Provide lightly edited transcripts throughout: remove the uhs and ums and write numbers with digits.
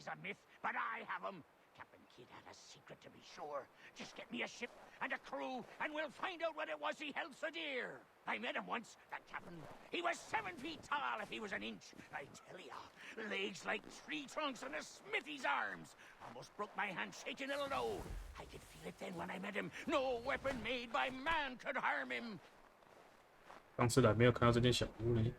a myth, but I have 'em. Captain Kidd had a secret, to be sure. Just get me a ship and a crew, and we'll find out what it was he held so dear. I met him once, that captain. He was 7 feet tall if he was an inch. I tell ya, legs like tree trunks and a smithy's arms. Almost broke my hand shaking it'll know. I could feel it then when I met him. No weapon made by man could harm him. 上次来没有看到这间小屋呢。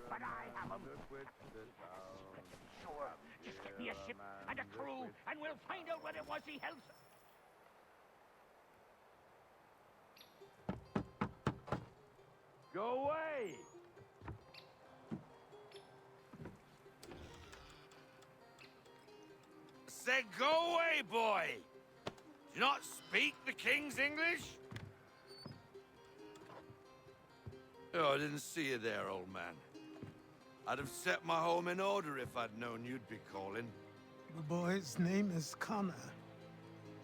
But I have 'em. Sure, just get me a ship and a crew, and we'll find out what it was he held. Go away! Said go away, boy! Do you not speak the King's English? Oh, I didn't see you there, old man. I'd have set my home in order if I'd known you'd be calling. The boy's name is Connor.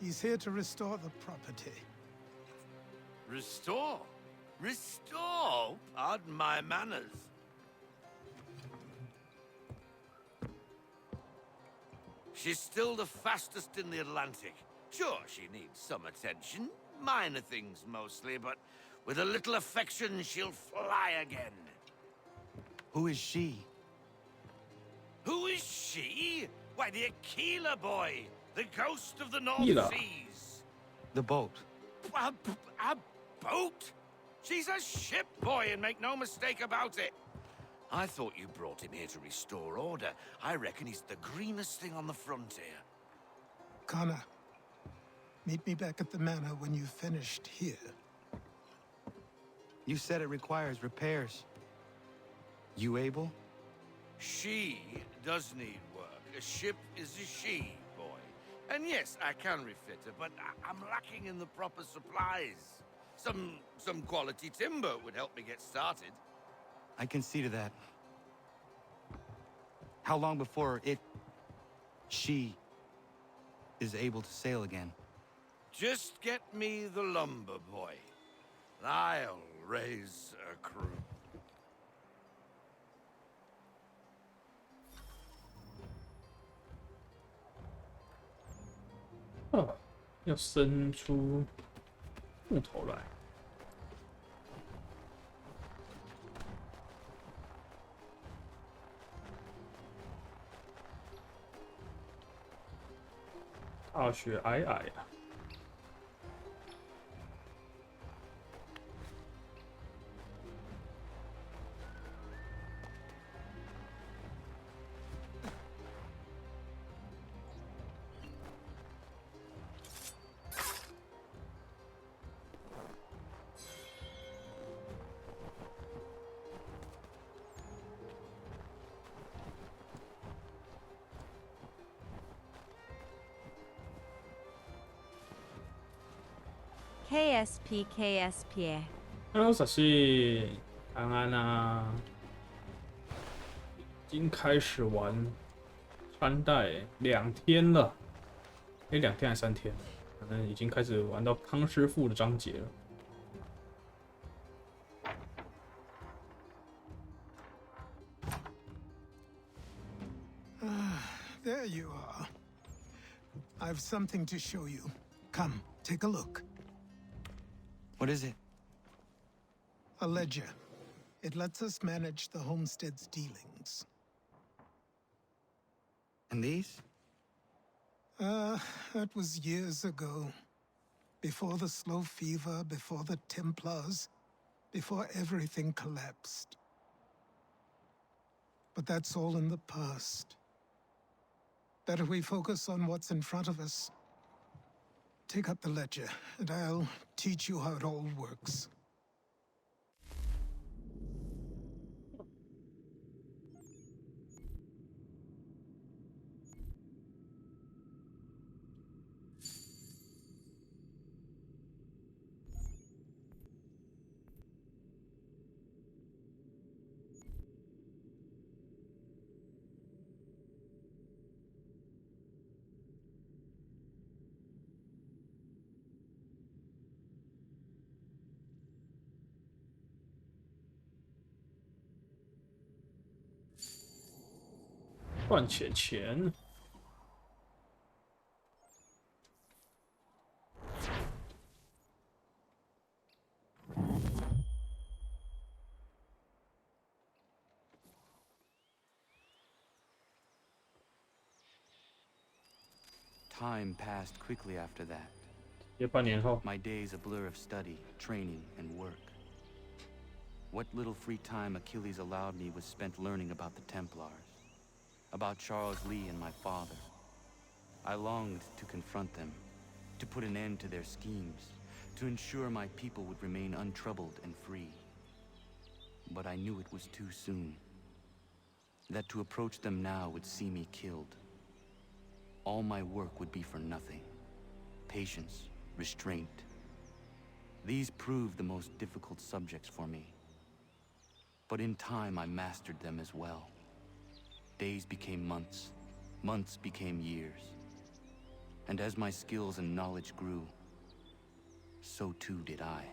He's here to restore the property. Restore? Restore? Pardon my manners. She's still the fastest in the Atlantic. Sure, she needs some attention. Minor things mostly, but with a little affection, she'll fly again. Who is she? Who is she? Why, the Aquila boy, the ghost of the North Aquila. Seas. The boat. A boat? She's a ship, boy, and make no mistake about it. I thought you brought him here to restore order. I reckon he's the greenest thing on the frontier. Connor, meet me back at the manor when you've finished here. You said it requires repairs. You able? She does need work. A ship is a she, boy. And yes, I can refit her, but I'm lacking in the proper supplies. Some quality timber would help me get started. I can see to that. How long before she is able to sail again? Just get me the lumber, boy. And I'll raise a crew.哦，要伸出木头来。大雪皑皑啊！ KSP KSP。那实是安安啊，已经开始玩穿戴2天了，2天还是3天？可能已经开始玩到康师傅的章节了。There you are. I've something to show you. Come, take a look. What is it? A ledger. It lets us manage the homestead's dealings. And these? That was years ago. Before the slow fever, before the Templars, before everything collapsed. But that's all in the past. Better we focus on what's in front of us. Take up the ledger, and I'll teach you how it all works.赚钱。Time passed quickly after that. 半年后， My days a blur of study, training, and work. What little free time Achilles allowed me was spent learning about the Templars, about Charles Lee and my father. I longed to confront them, to put an end to their schemes, to ensure my people would remain untroubled and free. But I knew it was too soon, that to approach them now would see me killed. All my work would be for nothing. Patience, restraint. These proved the most difficult subjects for me. But in time, I mastered them as well. Days became months, months became years. And as my skills and knowledge grew, so too did I.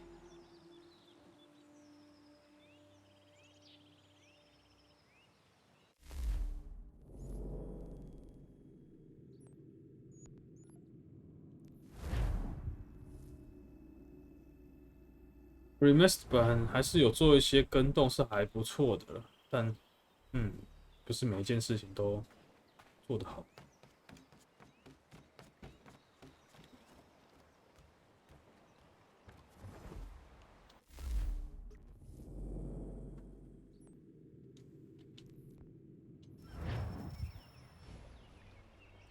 Remaster 版还是有做一些更动，是还不错的，但不是每一件事情都做得好。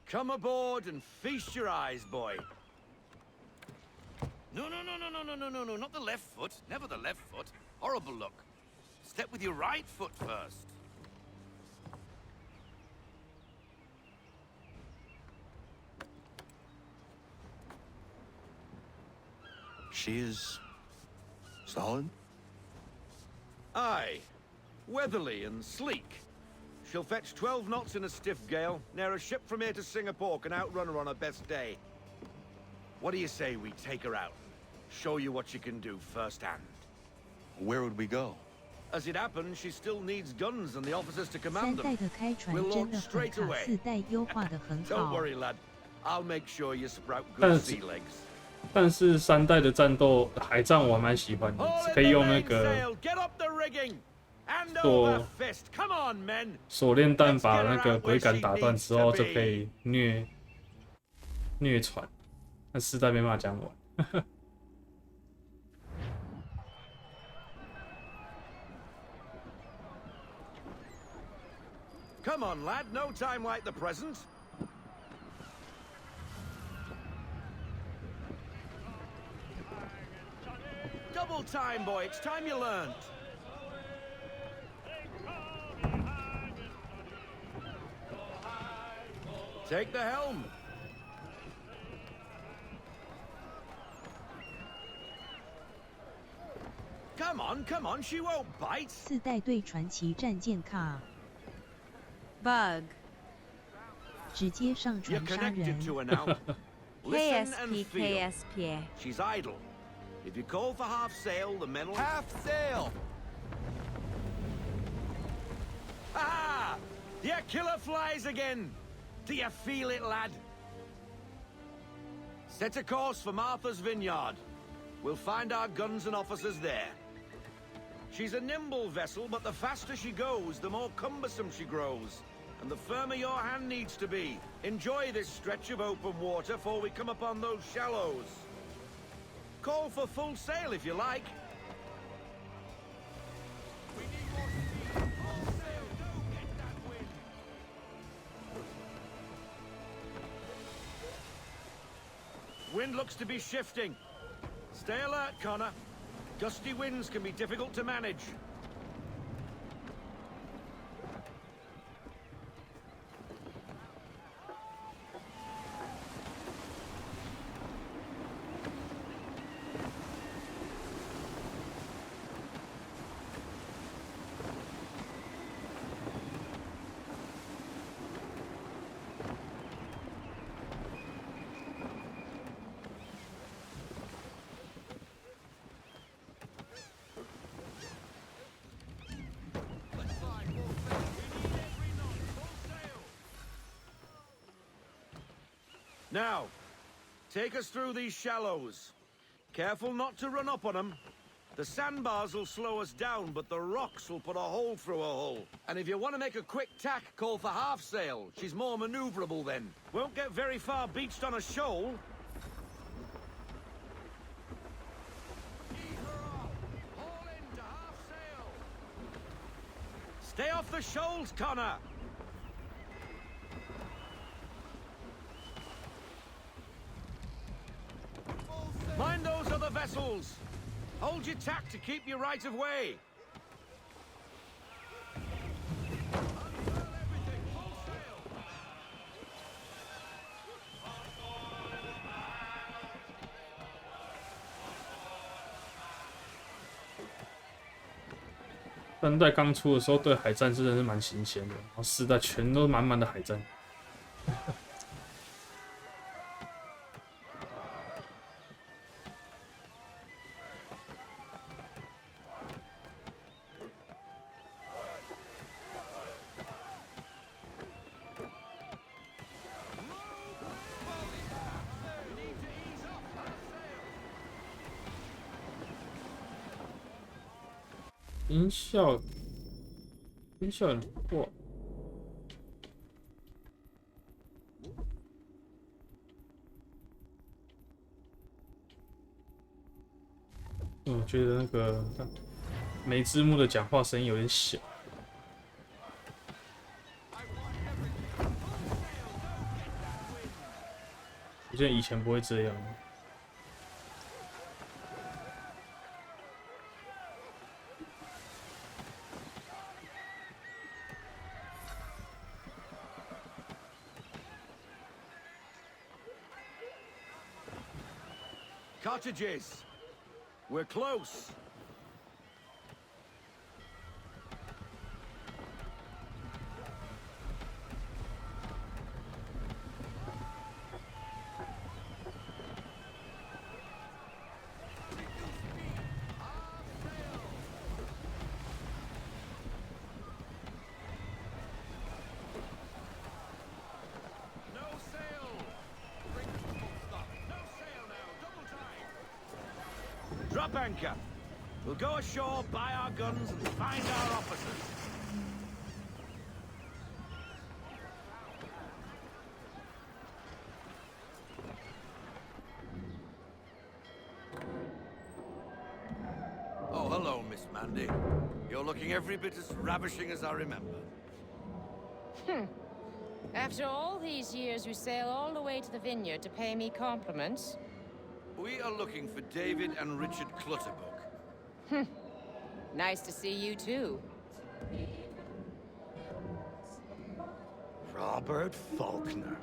Come aboard and feast your eyes, boy. No, not the left foot. Never the left foot. Horrible look. Step with your right foot first. She is solid? Aye. Weatherly and sleek. She'll fetch 12 knots in a stiff gale. Ne'er a ship from here to Singapore can outrun her on her best day. What do you say we take her out? Show you what she can do firsthand. Where would we go? As it happens, she still needs guns and the officers to 3 command 代 them. 的开船 We'll 真的 launch 很 straight 好 away. ，4代优化的很 Don't 好。 worry, lad. I'll make sure you sprout但 good 是 sea legs. 但是3代的战斗海战我还蛮喜欢的， Haul 可以 in the 用那个 mainsail, get up the rigging. Hand 做 over fist. Come on, men. 手榴弹把那个桅杆打断之后，就可以虐船。那4代没办法这样玩。Come on, lad. No time like the present. Double time, boy. It's time you learned. Take the helm. Come on, she won't bite. 四代对传奇战舰卡， Bug. 直接上 You're 船杀 connected 人。 to her now. Listen and KSP, feel. KSP. She's idle. If you call for half sail, the men will... Half sail! Ah! Your killer flies again! Do you feel it, lad? Set a course for Martha's Vineyard. We'll find our guns and officers there. She's a nimble vessel, but the faster she goes, the more cumbersome she grows. And the firmer your hand needs to be. Enjoy this stretch of open water before we come upon those shallows. Call for full sail if you like. We need more speed. Full sail, don't get that wind. Wind looks to be shifting. Stay alert, Connor. Gusty winds can be difficult to manage. Now, take us through these shallows. Careful not to run up on them. The sandbars will slow us down, but the rocks will put a hole through a hull. And if you want to make a quick tack, call for half sail. She's more maneuverable then. Won't get very far beached on a shoal. Heave her off. Haul in to half sail. Stay off the shoals, Connor. Mind those other vessels! Hold your tack to keep your right of way! Unfurl everything, full sail!三代刚出的时候，对海战真的是蛮新鲜的，然后四代全都满满的海战。音效很破。我觉得那个没字幕的讲话声音有点小。我记得以前不会这样。Cottages! We're close! Drop anchor. We'll go ashore, buy our guns, and find our officers. Oh, hello, Miss Mandy. You're looking every bit as ravishing as I remember. After all these years, you sail all the way to the vineyard to pay me compliments? We are looking for David and Richard Clutterbuck. Nice to see you, too. Robert Faulkner.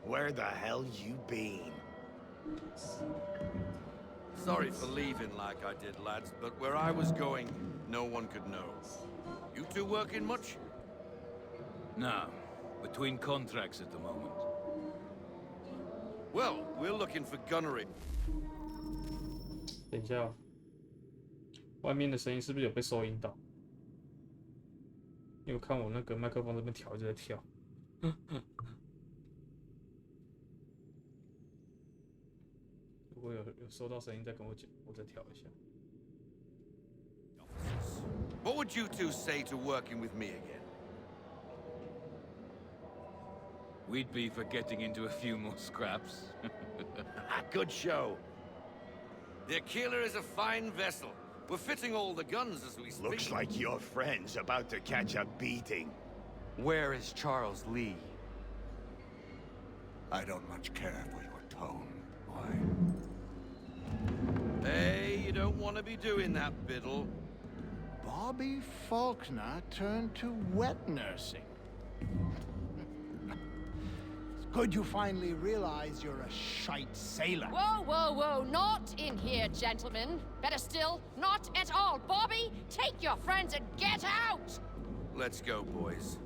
Where the hell you been? Sorry for leaving like I did, lads, but where I was going, no one could know. You two working much? No. Between contracts at the moment. Well, we're looking for gunnery. 等一下哦，外面的声音是不是有被收音到？因为我看我那个麦克风这边调一直在跳。如果有收到声音，再跟我讲，我再调一下。What would you two say to working with me again? We'd be for getting into a few more scraps. Good show. The Aquila is a fine vessel. We're fitting all the guns as we speak. Looks like your friend's about to catch a beating. Where is Charles Lee? I don't much care for your tone, boy. Hey, you don't want to be doing that, Biddle. Bobby Faulkner turned to wet nursing. It's good you finally realize you're a shite sailor. Whoa, whoa, whoa, not in here, gentlemen. Better still, not at all. Bobby, take your friends and get out! Let's go, boys.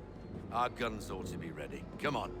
Our guns ought to be ready. Come on.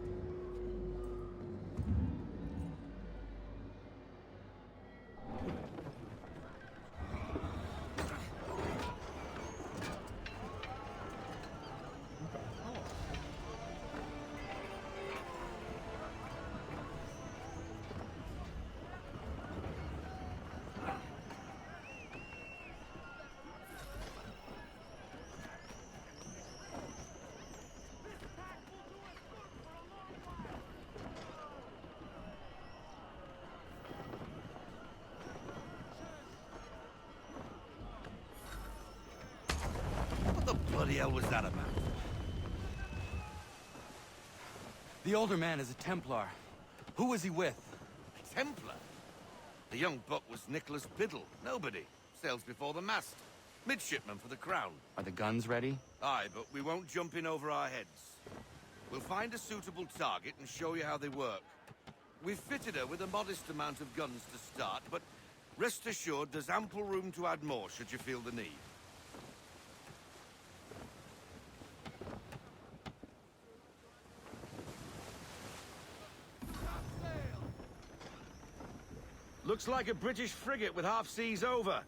What the bloody hell was that about? The older man is a Templar. Who was he with? A Templar? The young buck was Nicholas Biddle. Nobody. Sails before the mast. Midshipman for the Crown. Are the guns ready? Aye, but we won't jump in over our heads. We'll find a suitable target and show you how they work. We've fitted her with a modest amount of guns to start, but rest assured there's ample room to add more should you feel the need. Looks like a British frigate with half seas over.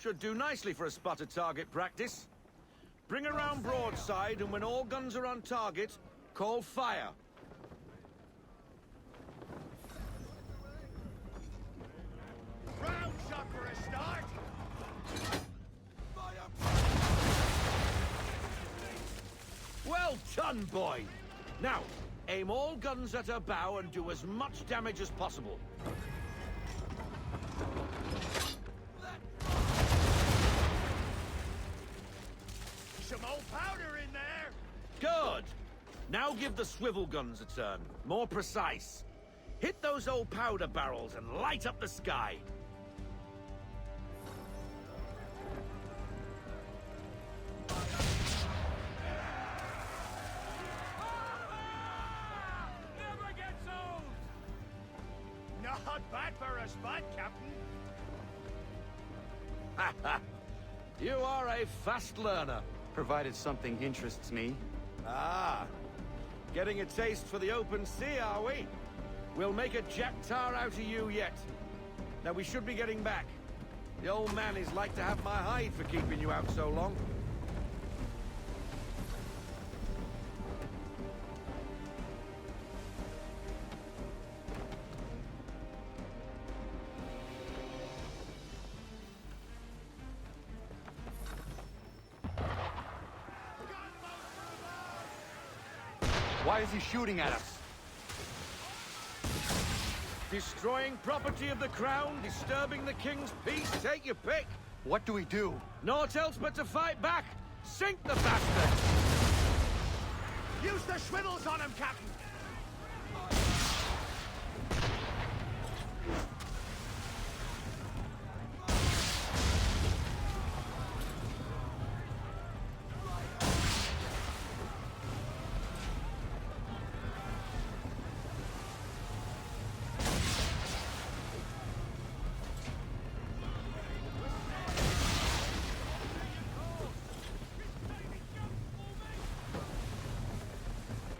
Should do nicely for a spot of target practice. Bring around broadside, and when all guns are on target, call fire. Round shot for a start. Well done, boy. Now, aim all guns at her bow and do as much damage as possible. Some old powder in there. Good. Now give the swivel guns a turn. More precise. Hit those old powder barrels and light up the sky. Never gets old. Not bad for a spot, Captain. You are a fast learner. Provided something interests me. Ah. Getting a taste for the open sea, are we? We'll make a jack tar out of you yet. Now we should be getting back. The old man is like to have my hide for keeping you out so long. Why is he shooting at us? Destroying property of the crown, disturbing the king's peace, take your pick. What do we do? Naught else but to fight back. Sink the bastard! Use the swivels on him, Captain.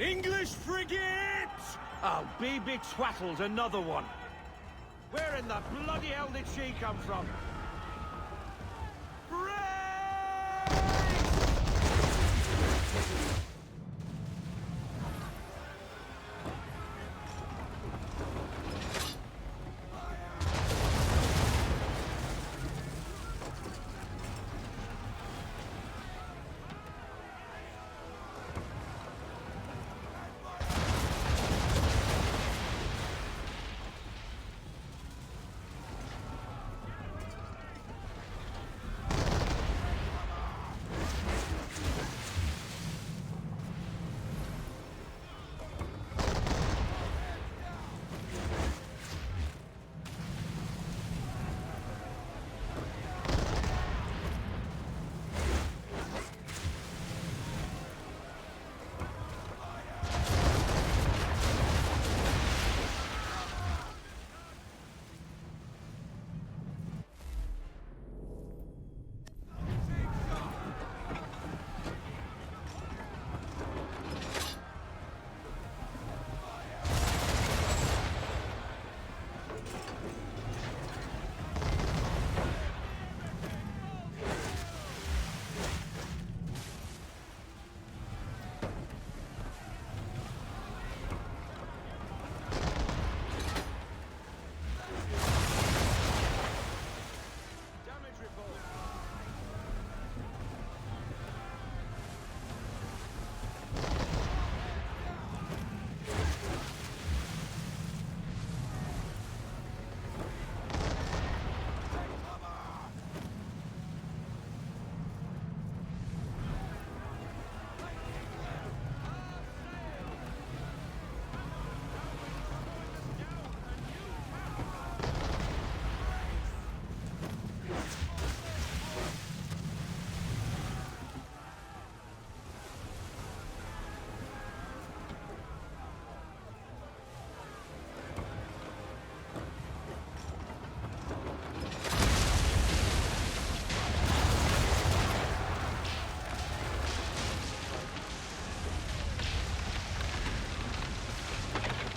English frigate! Oh, be twaddled, another one. Where in the bloody hell did she come from?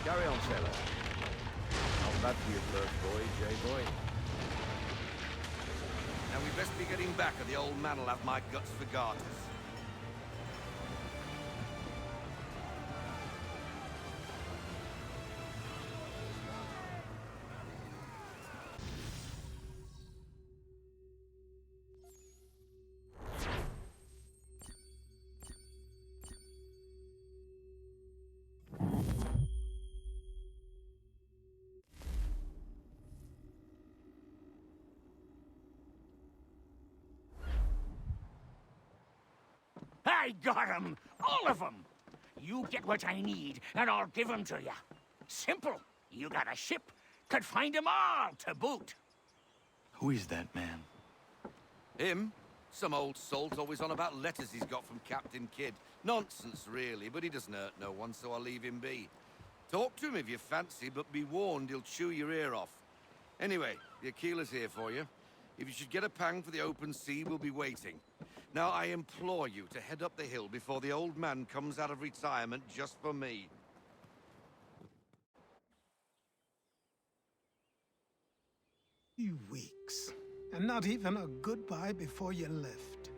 Carry on, sailor. Not bad for your first voyage, eh, boy? Now we best be getting back, or the old man'll have my guts for garters. I got 'em! All of 'em! You get what I need, and I'll give 'em to you. Simple. You got a ship, could find 'em all to boot. Who is that man? Him? Some old salt always on about letters he's got from Captain Kidd. Nonsense, really, but he doesn't hurt no one, so I'll leave him be. Talk to him if you fancy, but be warned he'll chew your ear off. Anyway, the Aquila's here for you. If you should get a pang for the open sea, we'll be waiting. Now, I implore you to head up the hill before the old man comes out of retirement just for me. 2 weeks, and not even a goodbye before you left.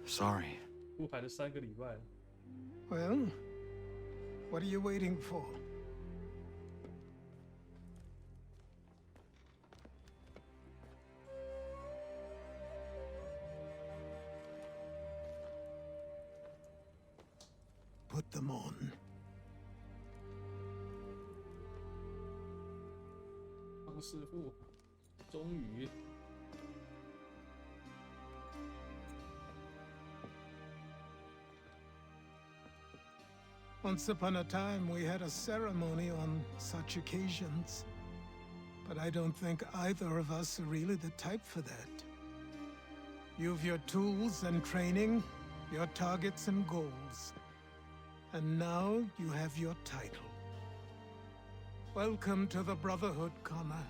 Sorry. 出海了3个礼拜了。 Well, what are you waiting for? Put them on. 汤师傅，终于。 Once upon a time, we had a ceremony on such occasions. But I don't think either of us are really the type for that. You've your tools and training, your targets and goals. And now you have your title. Welcome to the Brotherhood, Connor.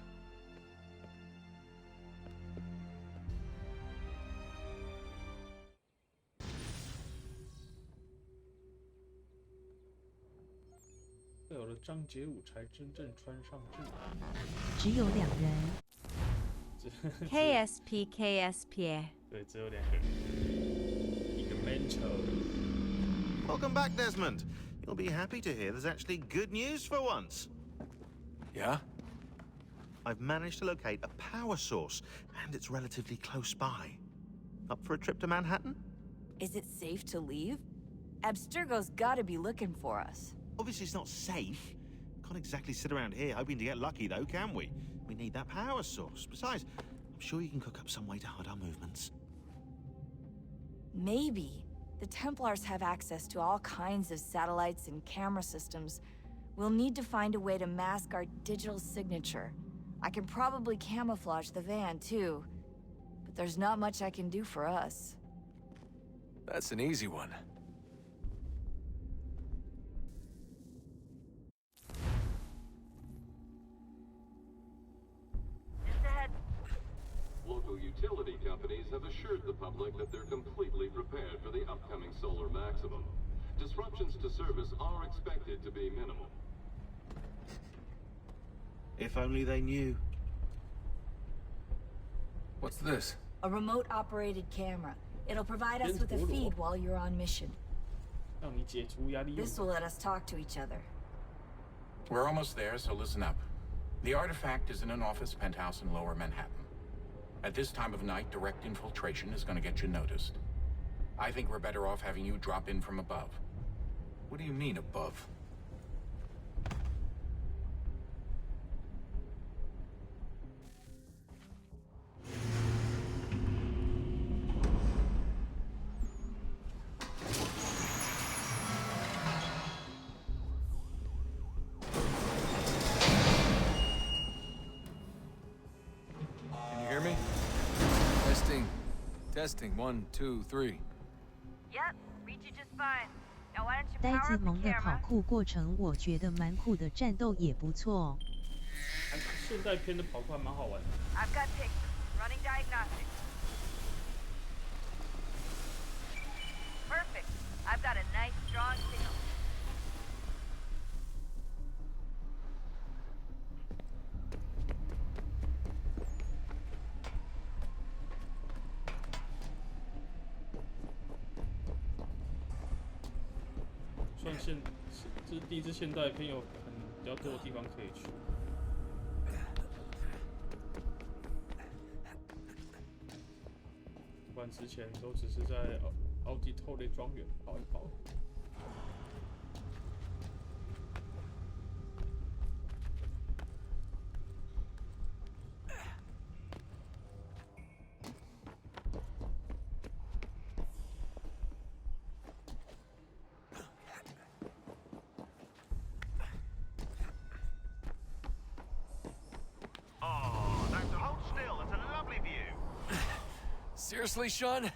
了章节5才真正穿上制服。只有2人。KSP KSP。对，只有2个人，一个 Welcome back, Desmond. You'll be happy to hear there's actually good news for once. Yeah? I've managed to locate a power source, and it's relatively close by. Up for a trip to Manhattan? Is it safe to leave? Abstergo's gotta be looking for us. Obviously, it's not safe. Can't exactly sit around here hoping to get lucky, though, can we? We need that power source. Besides, I'm sure you can cook up some way to hide our movements. Maybe. The Templars have access to all kinds of satellites and camera systems. We'll need to find a way to mask our digital signature. I can probably camouflage the van, too. But there's not much I can do for us. That's an easy one. Local utility companies have assured the public that they're completely prepared for the upcoming solar maximum. Disruptions to service are expected to be minimal. If only they knew. What's this? A remote-operated camera. It'll provide us with a feed while you're on mission. This will let us talk to each other. We're almost there, so listen up. The artifact is in an office penthouse in Lower Manhattan. At this time of night, direct infiltration is going to get you noticed. I think we're better off having you drop in from above. What do you mean, above? Testing, 1, 2, 3. Yep, read you just fine. Now why don't you 呆 power 子 up the 萌的跑 camera? 酷过程，我觉得蛮酷的，战斗也不错。现代片的跑酷还蛮好玩的。I've got pictures. Running diagnostics. Perfect. I've got a nice strong signal.算这是第一支现代片，有比较多的地方可以去。不然之前都只是在奥迪透雷庄园跑一跑。Seriously, Sean?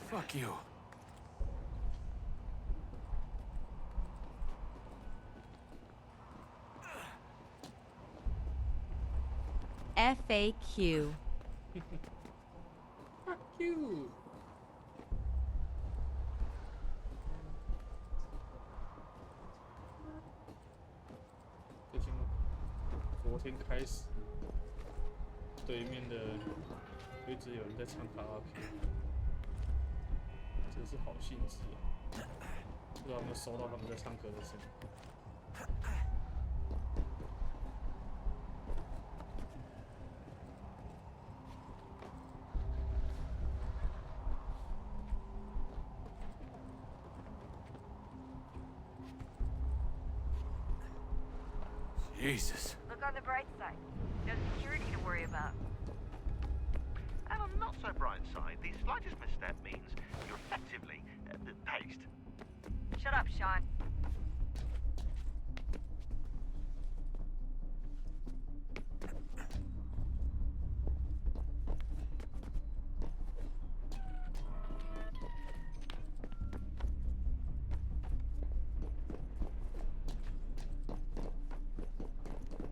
Fuck you. FAQ. Fuck you. 最近昨天开始，对面的一直有人在唱卡拉 OK， 真是好兴致啊！不知道有没有收到他们在唱歌的声音。Jesus. Look on the bright side. No security to worry about. And on the not so bright side, the slightest misstep means you're effectively paced. Shut up, Sean.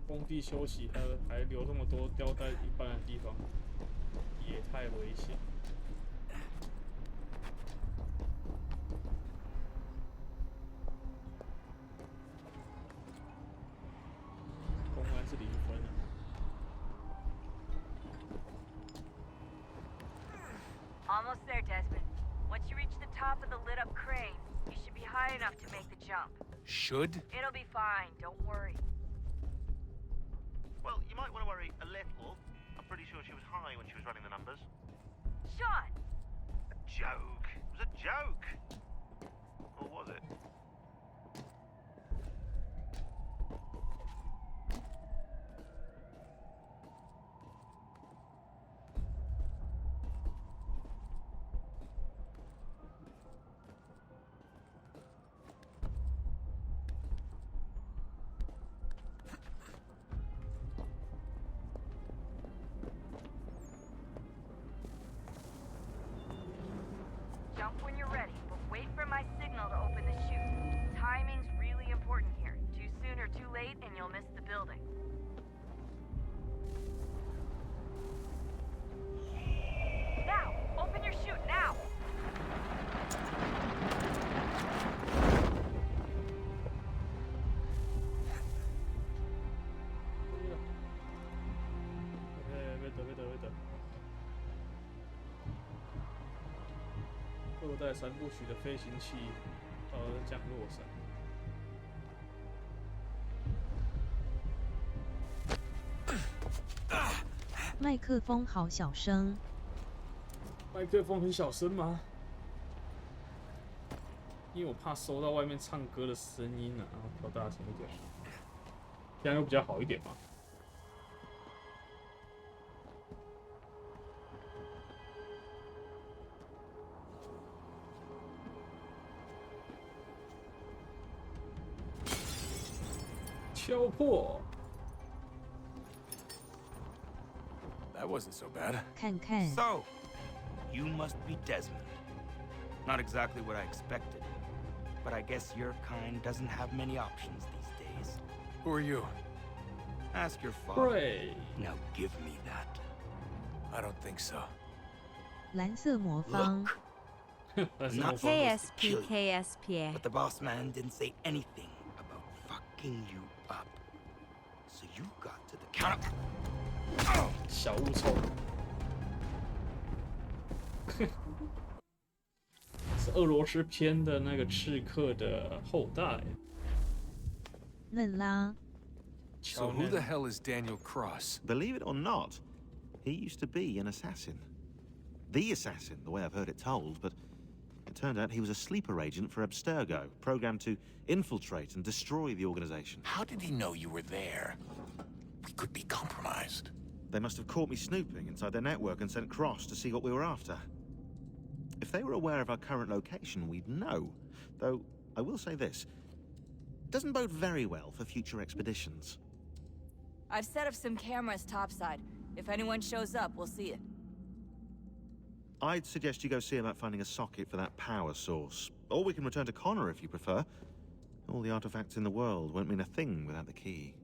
工地休息还留这么多吊带一般的地方，也太危险。Almost there, Desmond. Once you reach the top of the lit-up crane, you should be high enough to make the jump. Should? It'll be fine, don't worry. Well, you might want to worry a little. I'm pretty sure she was high when she was running the numbers. Sean! A joke. It was a joke. Or was it? Jump when you're ready, but wait for my signal to open the chute. Timing's really important here. Too soon or too late, and you'll miss the building. Now! Open your chute, now!二代三部曲的飞行器到了降落伞。麦克风好小声。麦克风很小声吗？因为我怕收到外面唱歌的声音啊，然后调大声一点，这样又比较好一点嘛。敲破。That wasn't so bad. 看看。 So, you must be Desmond. Not exactly what I expected, but I guess your kind doesn't have many options these days. Who are you? Ask your father. Pray. Now give me that. I don't think so. 蓝色魔方。 Not KSP, KSP. But the boss man didn't say anything about fucking you up. So you got to the counter. 小物臭。是俄罗斯片的那个刺客的后代。嫩啦。 So who the hell is Daniel Cross? Believe it or not, he used to be an assassin. The assassin, the way I've heard it told, but it turned out he was a sleeper agent for Abstergo, programmed to infiltrate and destroy the organization. How did he know you were there? We could be compromised. They must have caught me snooping inside their network and sent Cross to see what we were after. If they were aware of our current location, we'd know. Though, I will say this. Doesn't bode very well for future expeditions. I've set up some cameras topside. If anyone shows up, we'll see it. I'd suggest you go see about finding a socket for that power source. Or we can return to Connor if you prefer. All the artifacts in the world won't mean a thing without the key.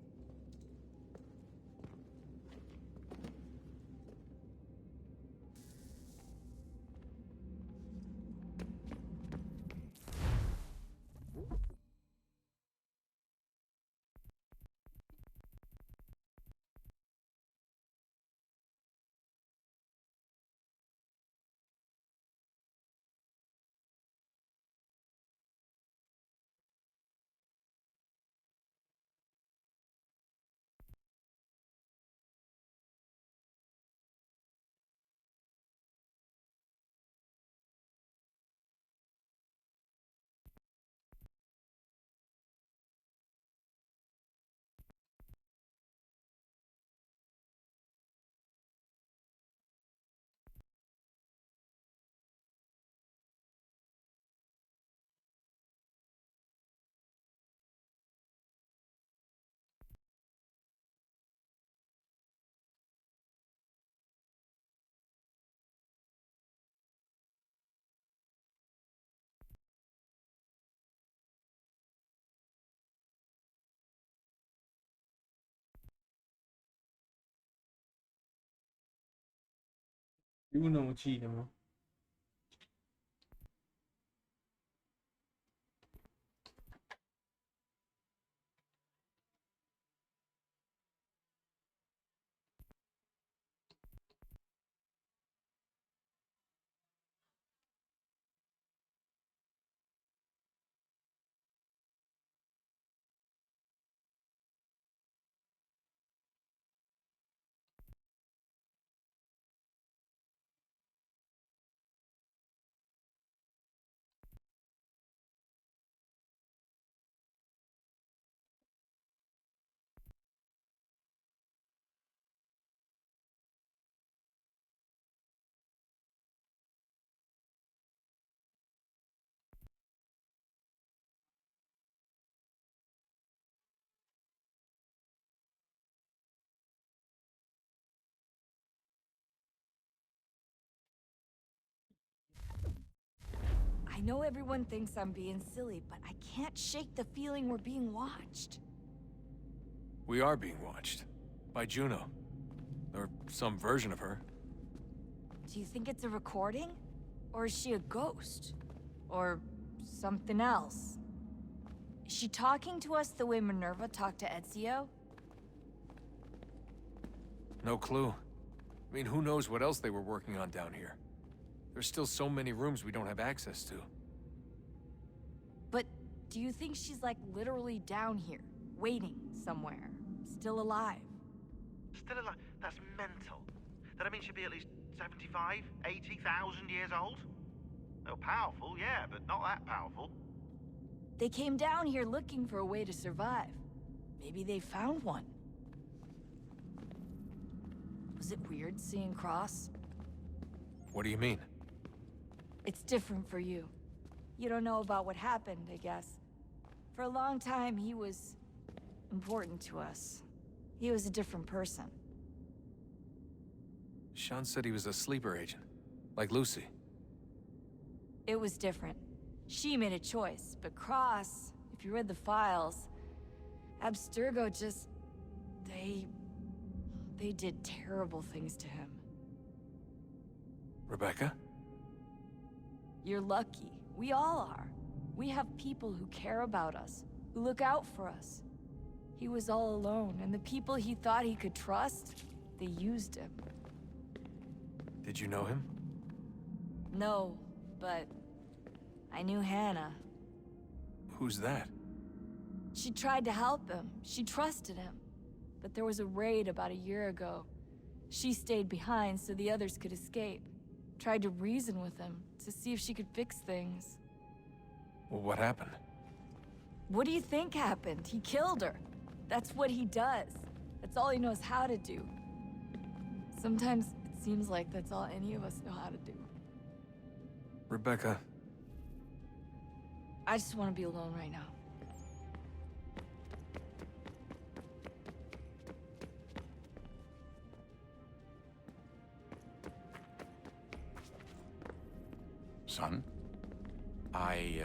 Uno 记得吗？ I know everyone thinks I'm being silly, but I can't shake the feeling we're being watched. We are being watched. By Juno. Or some version of her. Do you think it's a recording? Or is she a ghost? Or something else? Is she talking to us the way Minerva talked to Ezio? No clue. I mean, who knows what else they were working on down here? There's still so many rooms we don't have access to. But do you think she's like literally down here, waiting somewhere, still alive? Still alive? That's mental. That means she'd be at least 75, 80,000 years old? Oh, powerful, yeah, but not that powerful. They came down here looking for a way to survive. Maybe they found one. Was it weird seeing Cross? What do you mean? It's different for you. You don't know about what happened, I guess. For a long time, he was important to us. He was a different person. Sean said he was a sleeper agent. Like Lucy. It was different. She made a choice, but Cross, if you read the files, Abstergo just... They did terrible things to him. Rebecca? You're lucky. We all are. We have people who care about us, who look out for us. He was all alone, and the people he thought he could trust, they used him. Did you know him? No, but I knew Hannah. Who's that? She tried to help him. She trusted him. But there was a raid about a year ago. She stayed behind so the others could escape. Tried to reason with him to see if she could fix things. Well, what happened? What do you think happened? He killed her. That's what he does. That's all he knows how to do. Sometimes it seems like that's all any of us know how to do. Rebecca. I just want to be alone right now. Son, I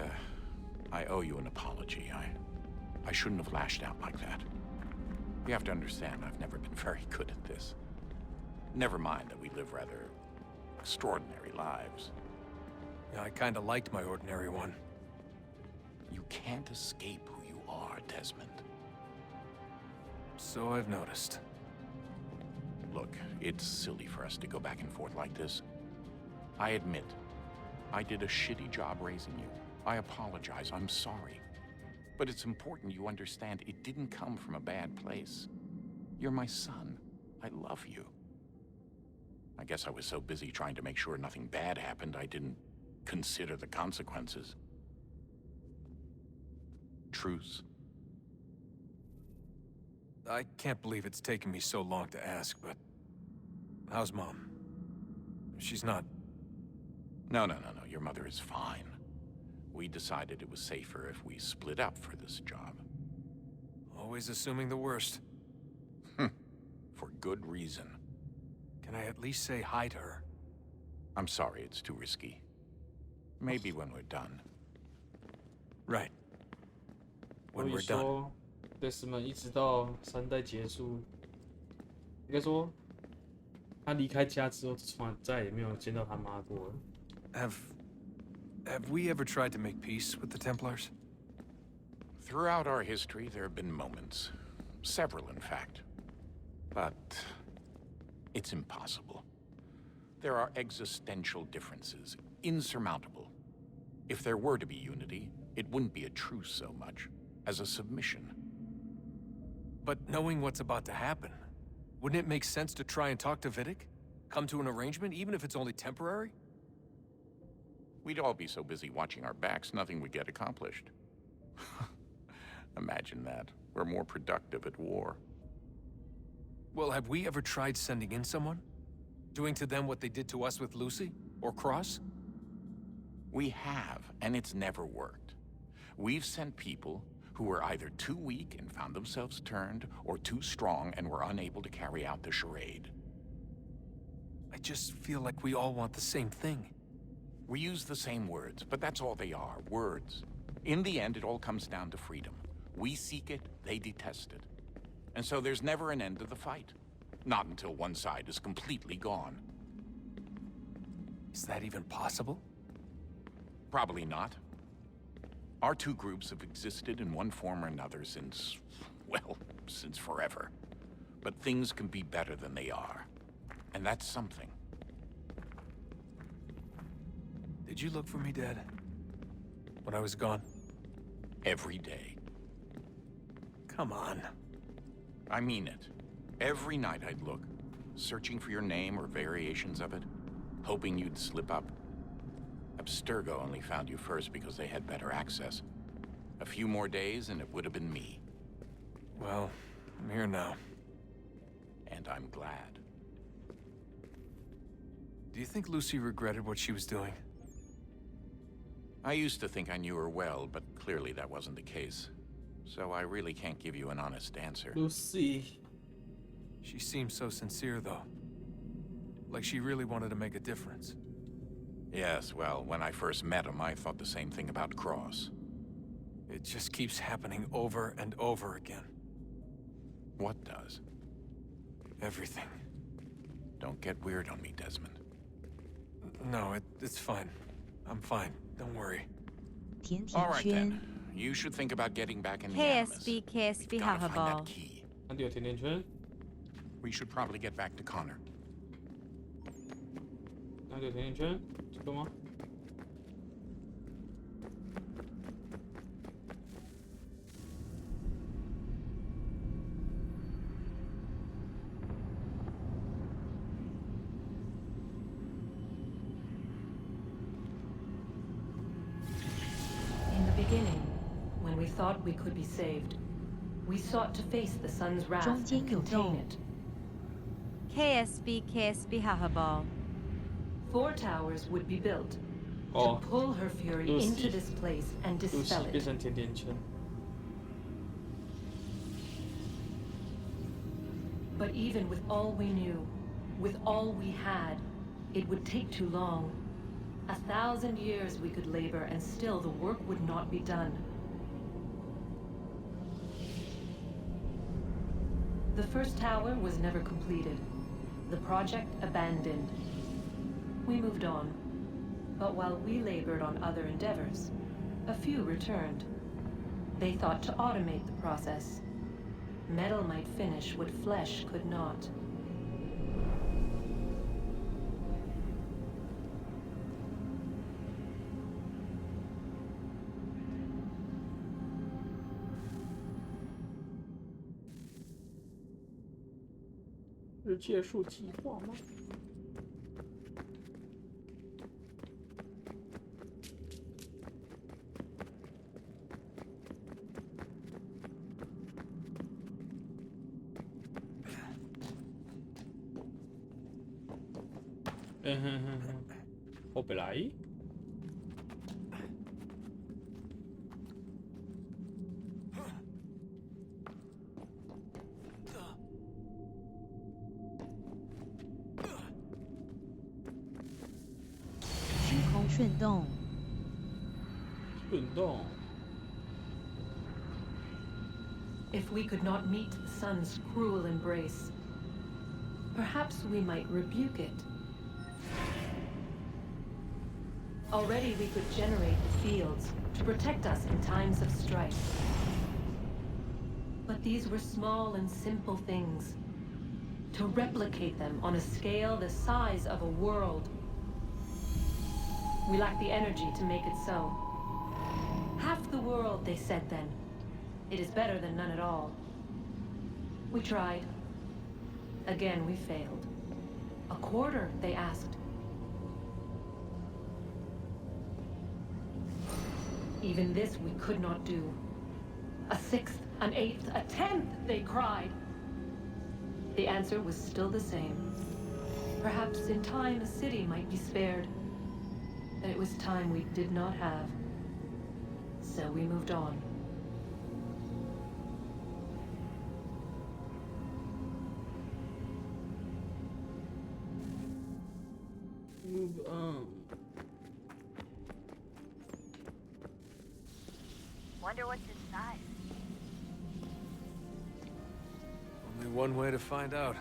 owe you an apology. I shouldn't have lashed out like that. You have to understand, I've never been very good at this. Never mind that we live rather extraordinary lives. Yeah, I kinda liked my ordinary one. You can't escape who you are, Desmond. So I've noticed. Look, it's silly for us to go back and forth like this. I admit, I did a shitty job raising you. I apologize, I'm sorry. But it's important you understand it didn't come from a bad place. You're my son. I love you. I guess I was so busy trying to make sure nothing bad happened, I didn't consider the consequences. Truce? I can't believe it's taken me so long to ask, but... how's Mom? She's not... No. Your mother is fine. We decided it was safer if we split up for this job. Always assuming the worst. For good reason. Can I at least say hi to her? I'm sorry, it's too risky. Maybe when we're done. Right. When we're 所以 done. 说 Desmond 一直到3代结束，应该说他离开家之后，从来再也没有见到他妈过了。Have we ever tried to make peace with the Templars? Throughout our history, there have been moments. Several, in fact. But it's impossible. There are existential differences, insurmountable. If there were to be unity, it wouldn't be a truce so much as a submission. But knowing what's about to happen, wouldn't it make sense to try and talk to Vidic? Come to an arrangement, even if it's only temporary? We'd all be so busy watching our backs, nothing would get accomplished. Imagine that. We're more productive at war. Well, have we ever tried sending in someone? Doing to them what they did to us with Lucy? Or Cross? We have, and it's never worked. We've sent people who were either too weak and found themselves turned, or too strong and were unable to carry out the charade. I just feel like we all want the same thing. We use the same words, but that's all they are, words. In the end, it all comes down to freedom. We seek it, they detest it. And so there's never an end to the fight. Not until one side is completely gone. Is that even possible? Probably not. Our two groups have existed in one form or another since, well, since forever. But things can be better than they are. And that's something. Did you look for me, Dad? When I was gone? Every day. Come on. I mean it. Every night I'd look, searching for your name or variations of it, hoping you'd slip up. Abstergo only found you first because they had better access. A few more days and it would have been me. Well, I'm here now. And I'm glad. Do you think Lucy regretted what she was doing? I used to think I knew her well, but clearly that wasn't the case. So I really can't give you an honest answer. Lucy. She seemed so sincere, though. Like she really wanted to make a difference. Yes, well, when I first met him, I thought the same thing about Cross. It just keeps happening over and over again. What does? Everything. Don't get weird on me, Desmond. No, it's fine. I'm fine. Don't worry. All right, then. You should think about getting back in the Animus. KSB Gotta find Hahabal. that key. Adieu,甜甜圈。 We should probably get back to Connor. adieu，甜甜圈，这个吗？ In the beginning, when we thought we could be saved, we sought to face the sun's wrath and contain it. KSB Hahabal. 4 towers would be built Oh. to pull her fury Lucy. into this place and dispel Lucy it. 变成甜甜圈。 But even with all we knew, with all we had, it would take too long. 1,000 years we could labor and still the work would not be done. The first tower was never completed. The project abandoned. We moved on. But while we labored on other endeavors, a few returned. They thought to automate the process. Metal might finish what flesh could not. "是借数计划吗？ Operai? 时空顺动。顺动。 If we could not meet the sun's cruel embrace, perhaps we might rebuke it. Already we could generate the fields to protect us in times of strife. But these were small and simple things. To replicate them on a scale the size of a world. We lack the energy to make it so. Half the world, they said then. It is better than none at all. We tried. Again, we failed. A quarter, they asked. Even this we could not do. A 6th, an 8th, a 10th, they cried. The answer was still the same. Perhaps in time a city might be spared. But it was time we did not have. So we moved on. Move on. Wonder what's inside. Only one way to find out.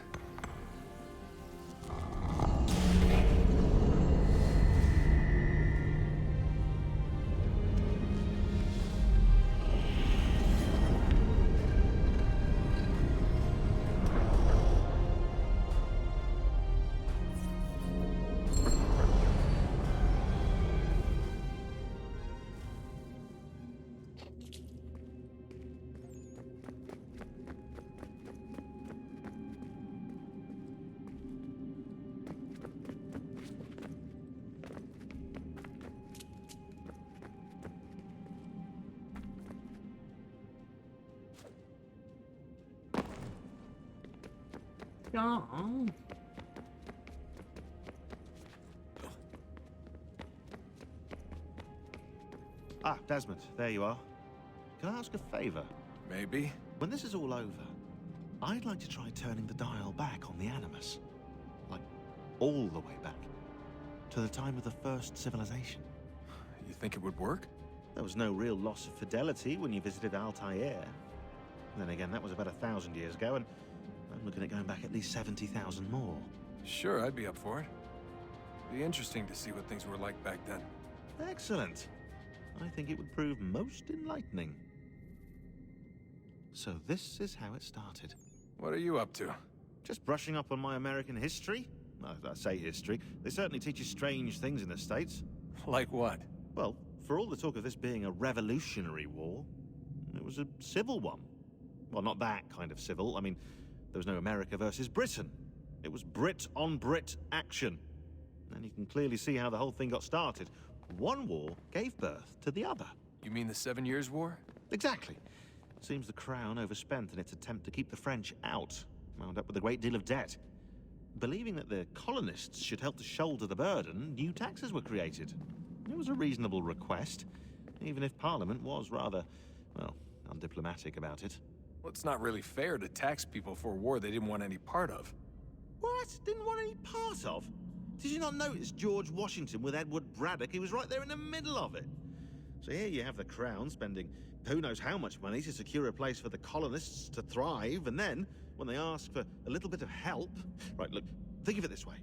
Ah, Desmond, there you are. Can I ask a favor? Maybe. When this is all over, I'd like to try turning the dial back on the Animus. Like, all the way back. To the time of the first civilization. You think it would work? There was no real loss of fidelity when you visited Altair. Then again, that was about 1,000 years ago, and I'm looking at going back at least 70,000 more. Sure, I'd be up for it. Be interesting to see what things were like back then. Excellent. I think it would prove most enlightening. So this is how it started. What are you up to? Just brushing up on my American history. Well, I say history. They certainly teach you strange things in the States. Like what? Well, for all the talk of this being a revolutionary war, it was a civil one. Well, not that kind of civil. I mean, there was no America versus Britain. It was Brit on Brit action. And you can clearly see how the whole thing got started. One war gave birth to the other. You mean the 7 Years' War? Exactly. Seems the Crown overspent in its attempt to keep the French out, wound up with a great deal of debt. Believing that the colonists should help to shoulder the burden, new taxes were created. It was a reasonable request, even if Parliament was rather, well, undiplomatic about it. Well, it's not really fair to tax people for a war they didn't want any part of. What? Didn't want any part of? Did you not notice George Washington with Edward Braddock? He was right there in the middle of it. So here you have the Crown spending who knows how much money to secure a place for the colonists to thrive, and then, when they ask for a little bit of help... Right, look, think of it this way.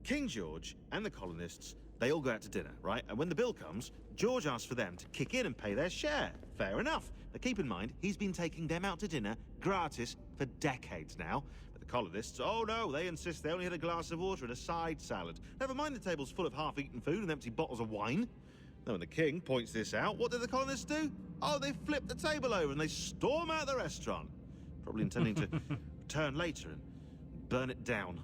King George and the colonists, they all go out to dinner, right? And when the bill comes, George asks for them to kick in and pay their share. Fair enough. But keep in mind, he's been taking them out to dinner gratis for decades now. But the colonists, oh no, they insist they only had a glass of water and a side salad. Never mind the table's full of half-eaten food and empty bottles of wine. Now, when the king points this out, what do the colonists do? Oh, they flip the table over and they storm out the restaurant. Probably intending to return later and burn it down.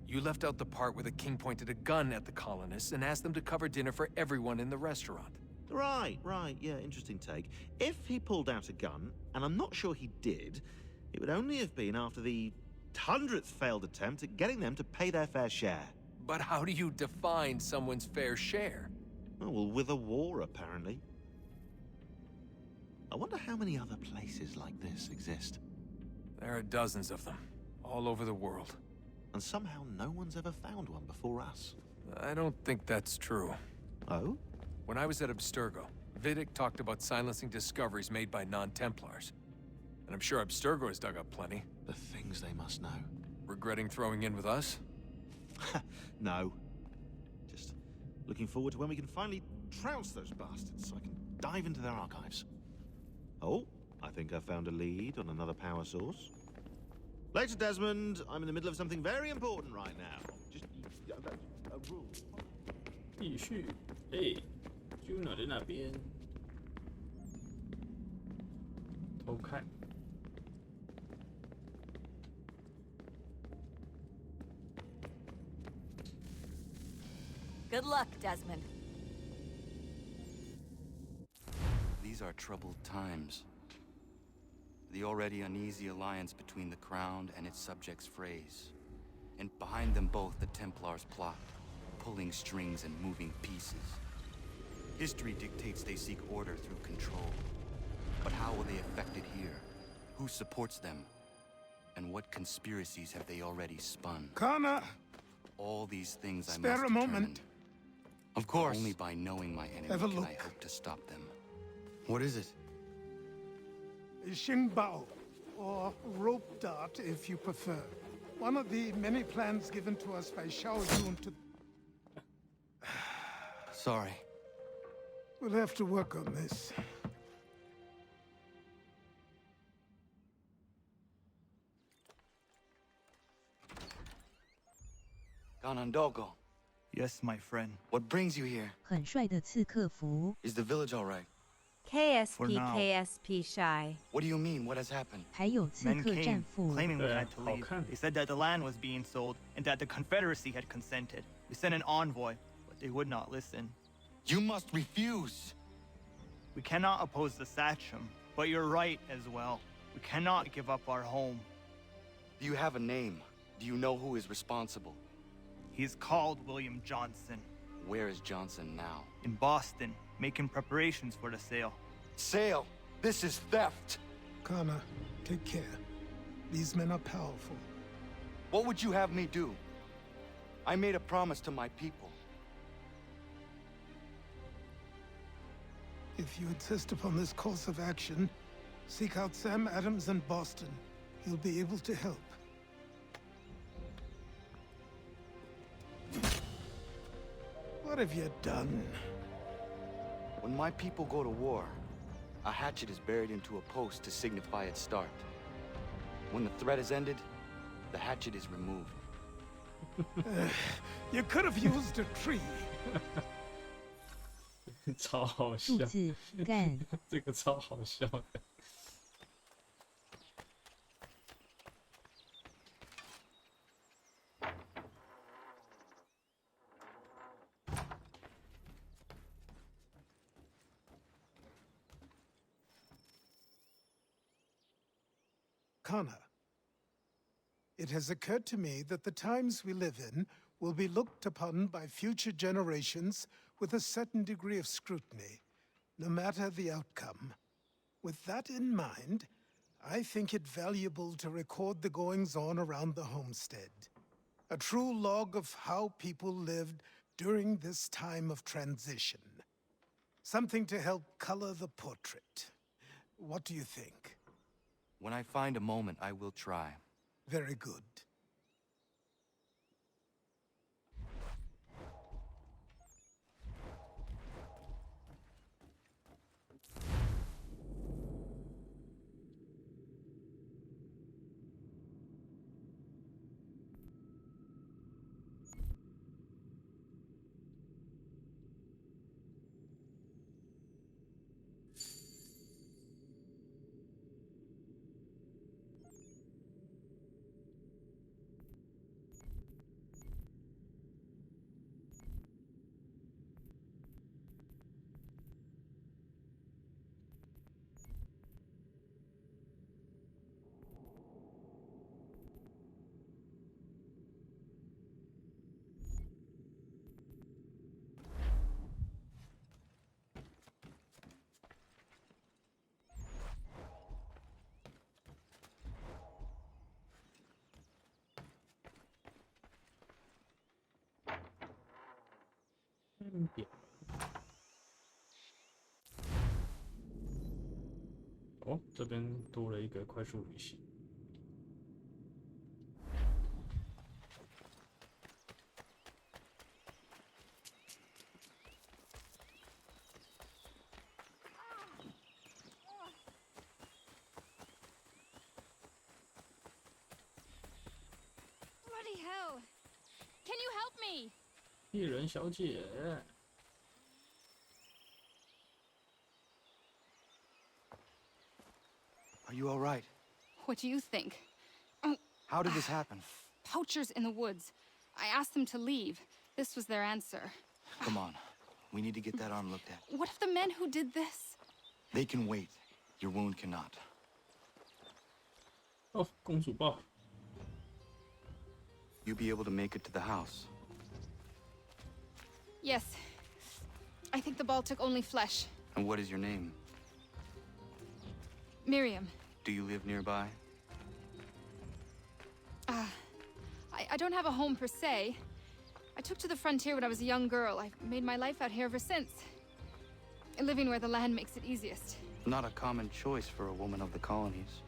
You left out the part where the king pointed a gun at the colonists and asked them to cover dinner for everyone in the restaurant. Right, yeah, interesting take. If he pulled out a gun, and I'm not sure he did, it would only have been after the 100th failed attempt at getting them to pay their fair share. But how do you define someone's fair share? Oh, well, with a war, apparently. I wonder how many other places like this exist. There are dozens of them, all over the world. And somehow no one's ever found one before us. I don't think that's true. Oh? When I was at Abstergo, Vidic talked about silencing discoveries made by non-Templars. And I'm sure Abstergo has dug up plenty. The things they must know. Regretting throwing in with us? No. Just looking forward to when we can finally trounce those bastards so I can dive into their archives. Oh, I think I found a lead on another power source. Later, Desmond. I'm in the middle of something very important right now. Just a rule. 继续，哎 ，Juno 在那边偷看。Good luck, Desmond. These are troubled times. The already uneasy alliance between the Crown and its subjects frays. And behind them both the Templars plot, pulling strings and moving pieces. History dictates they seek order through control. But how will they affect it here? Who supports them? And what conspiracies have they already spun? Connor! All these things I must Spare a determine. moment. Of course. Only by knowing my enemy Have a can look. I hope to stop them. What is it? Xingbao, or rope dart if you prefer. One of the many plans given to us by Xiao Yun to... Sorry. We'll have to work on this. Ganondogo. Yes, my friend. What brings you here? 很帅的刺客服， Is the village all right? For KSP, now. KSP shy. What do you mean? What has happened? 还有刺 Men 客战 came, 俘。 claiming we had to 好 leave. 看。 They said that the land was being sold and that the Confederacy had consented. We sent an envoy, but they would not listen. You must refuse. We cannot oppose the Sachem, but you're right as well. We cannot give up our home. Do you have a name? Do you know who is responsible? He's called William Johnson. Where is Johnson now? In Boston, making preparations for the sale. Sale! This is theft! Kana, take care. These men are powerful. What would you have me do? I made a promise to my people. If you insist upon this course of action, seek out Sam Adams in Boston. He'll be able to help. What have you done? When my people go to war, a hatchet is buried into a post to signify its start. When the threat is ended, the hatchet is removed. You could have used a tree. 超好笑，数字干这个超好笑的。Kana, it has occurred to me that the times we live in will be looked upon by future generations with a certain degree of scrutiny, no matter the outcome. With that in mind, I think it valuable to record the goings-on around the homestead. A true log of how people lived during this time of transition. Something to help color the portrait. What do you think? When I find a moment, I will try. Very good.哦，这边多了一个快速旅行。Bloody hell! Can you help me? 猎人小姐。 Are you all right? What do you think? How did this happen? Poachers in the woods. I asked them to leave. This was their answer. Come on. We need to get that arm looked at. What if the men who did this? They can wait. Your wound cannot. 哦，公主抱。 You be able to make it to the house? Yes. I think the ball took only flesh. And what is your name? Miriam. Do you live nearby? I don't have a home per se. I took to the frontier when I was a young girl. I've made my life out here ever since. Living where the land makes it easiest. Not a common choice for a woman of the colonies.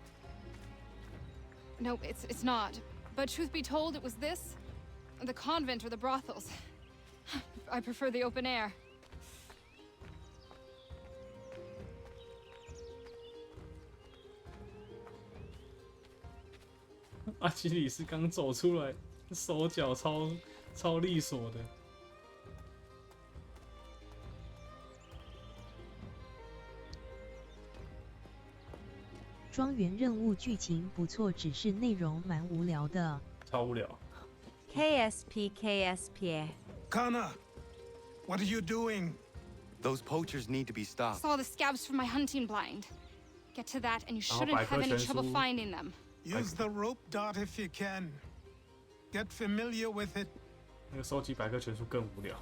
No, it's not. But truth be told, it was this, the convent or the brothels. I prefer the open air. 阿基里斯刚走出来，手脚超利索的。庄园任务剧情不错，只是内容蛮无聊的。超无聊。KSP。Kana, what are you doing? Those poachers need to be stopped. Saw the scabs from my hunting blind. Get to that, and you shouldn't have any trouble finding them. Use the rope dart if you can. Get familiar with it. 那个收集百科全书更无聊，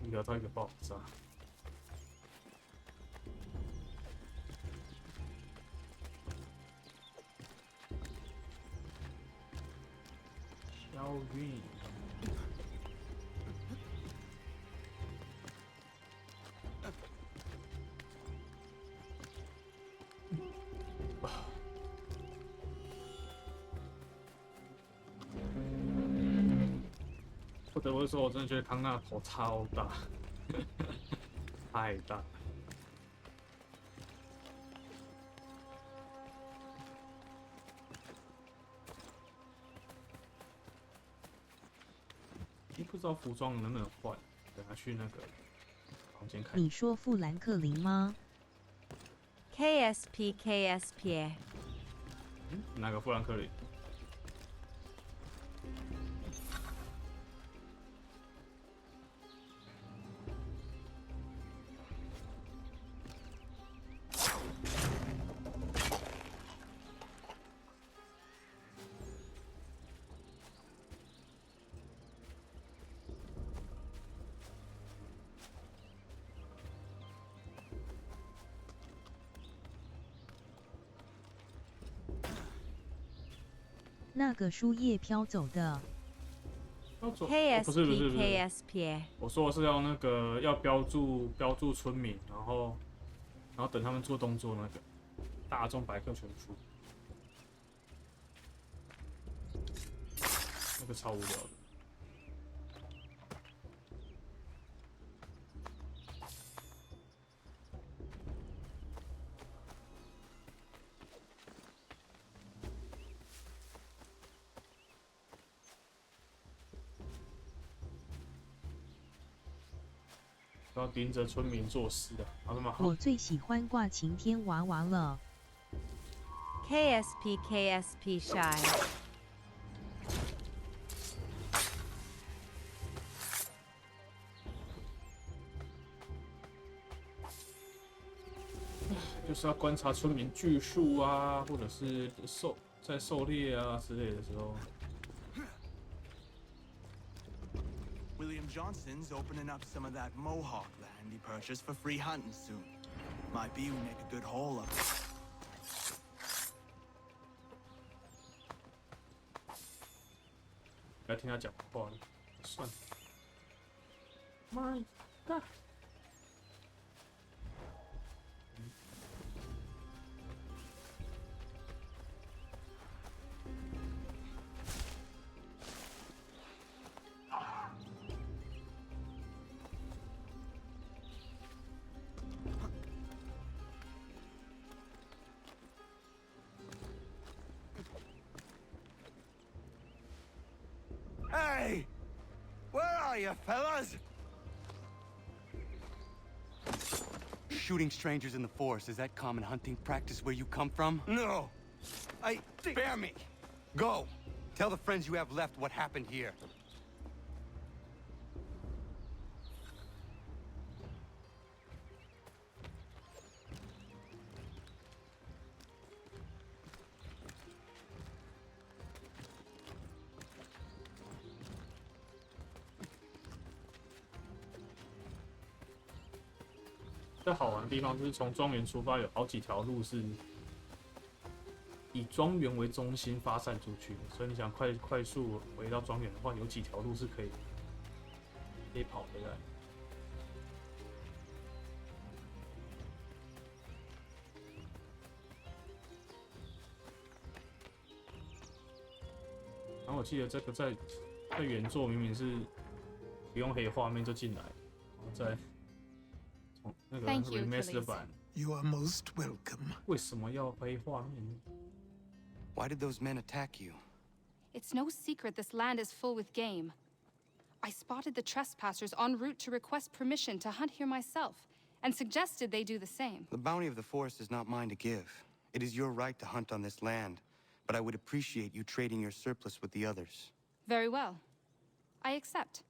无聊到一个爆炸。小云。不得不说，我真的觉得康纳头超大，太大。不知道服装能不能换，等他去那个房间看。你说富兰克林吗 ？KSP。哪个富兰克林？那个树叶飘走的。不是 KSP。我说的是要那个要标注村民，然后等他们做动作那个大众百科全书，那个超无聊的。要盯着村民做事的，好，那么好。我最喜欢挂晴天娃娃了。KSP shy。就是要观察村民锯树啊，或者是在狩猎啊之类的时候。William Johnson's opening up some of that Mohawk land he purchased for free hunting soon. Might be we make a good haul of it. 不要听他讲话了，算了。My God！ Hey! Where are you, fellas? Shooting strangers in the forest, is that common hunting practice where you come from? No. Spare me. Go. Tell the friends you have left what happened here.这好玩的地方就是从庄园出发，有好几条路是以庄园为中心发散出去的，所以你想快速回到庄园的话，有几条路是可以跑回来。记得这个在原作明明是不用黑画面就进来，然后在从那个 Thank you, remaster 版， You are most welcome. 为什么要黑画面呢？ Why did those men attack you? It's no secret this land is full with game. I spotted the trespassers en route to request permission to hunt here myself, and suggested they do the same. The bounty of the forest is not mine to give. It is your right to hunt on this land, but I would appreciate you trading your surplus with the others. Very well. I accept.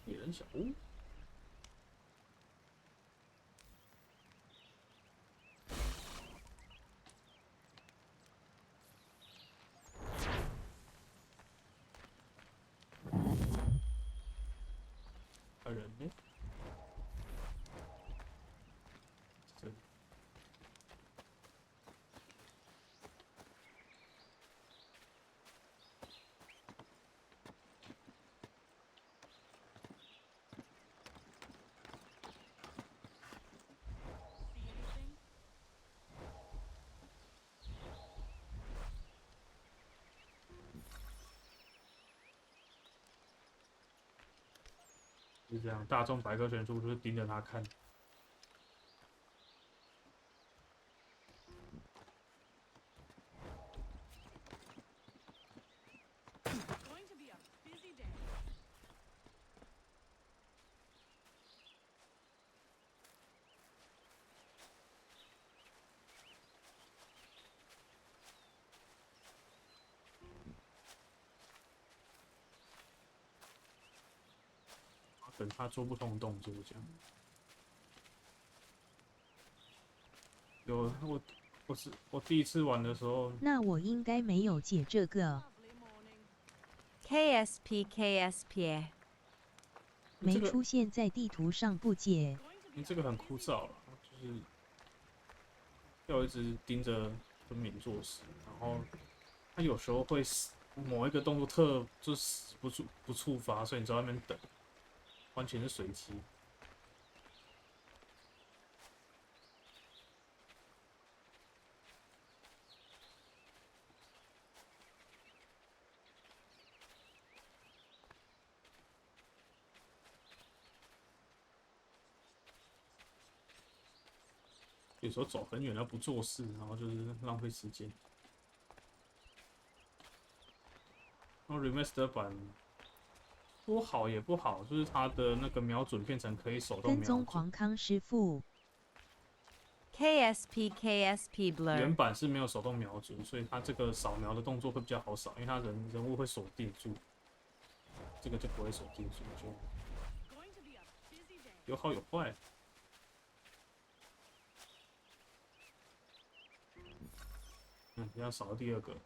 野人小屋。人呢？这里。就这样，大众百科全书就是盯着他看。等他做不同动作，这样。有我第一次玩的时候，那我应该没有解这个。KSP 没出现在地图上不解。这个很枯燥了，就是要一直盯着分明做事，然后他有时候会某一个动作就是不触发，所以你在外面等。完全是随机。有时候走很远要不做事，然后就是浪费时间。然后 remaster 版。说好也不好，就是它的那个瞄准变成可以手动瞄准。跟踪狂康师傅。KSP Blur。原版是没有手动瞄准，所以它这个扫描的动作会比较好扫，因为它人物会锁定住，这个就不会锁定住，就有好有坏。要扫到第二个。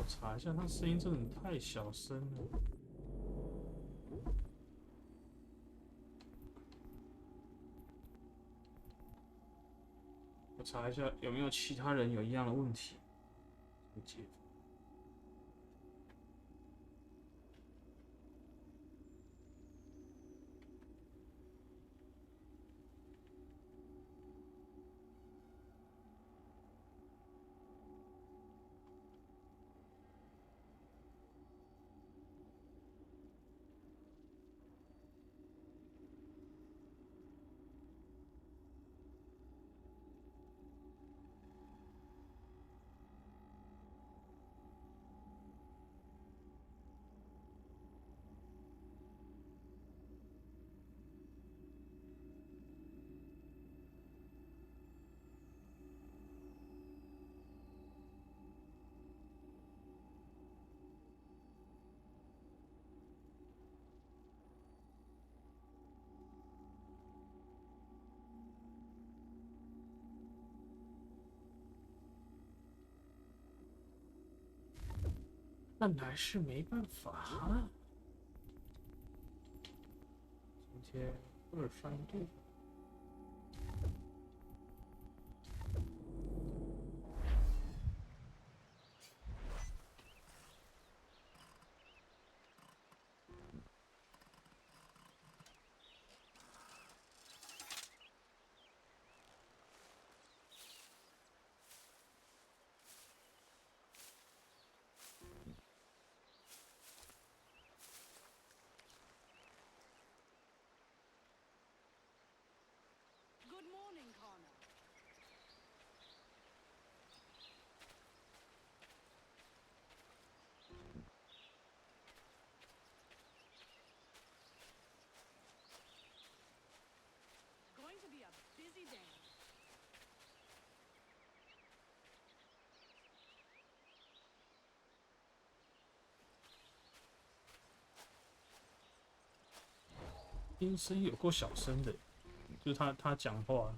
查一下，他声音真的太小声了。我查一下有没有其他人有一样的问题。看来是没办法。今天230度。Good morning, Connor. Going to be a busy day.音声有够小声的，就是他讲话，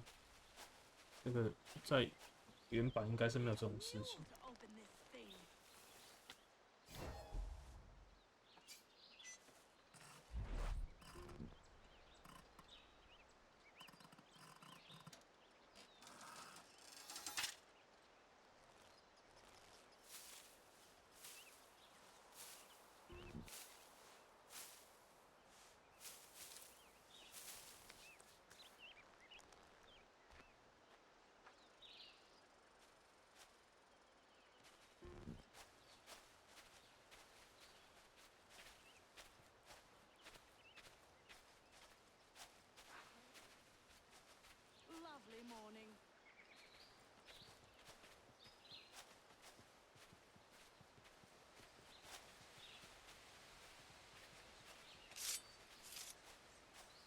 这个在原版应该是没有这种事情。Lovely morning.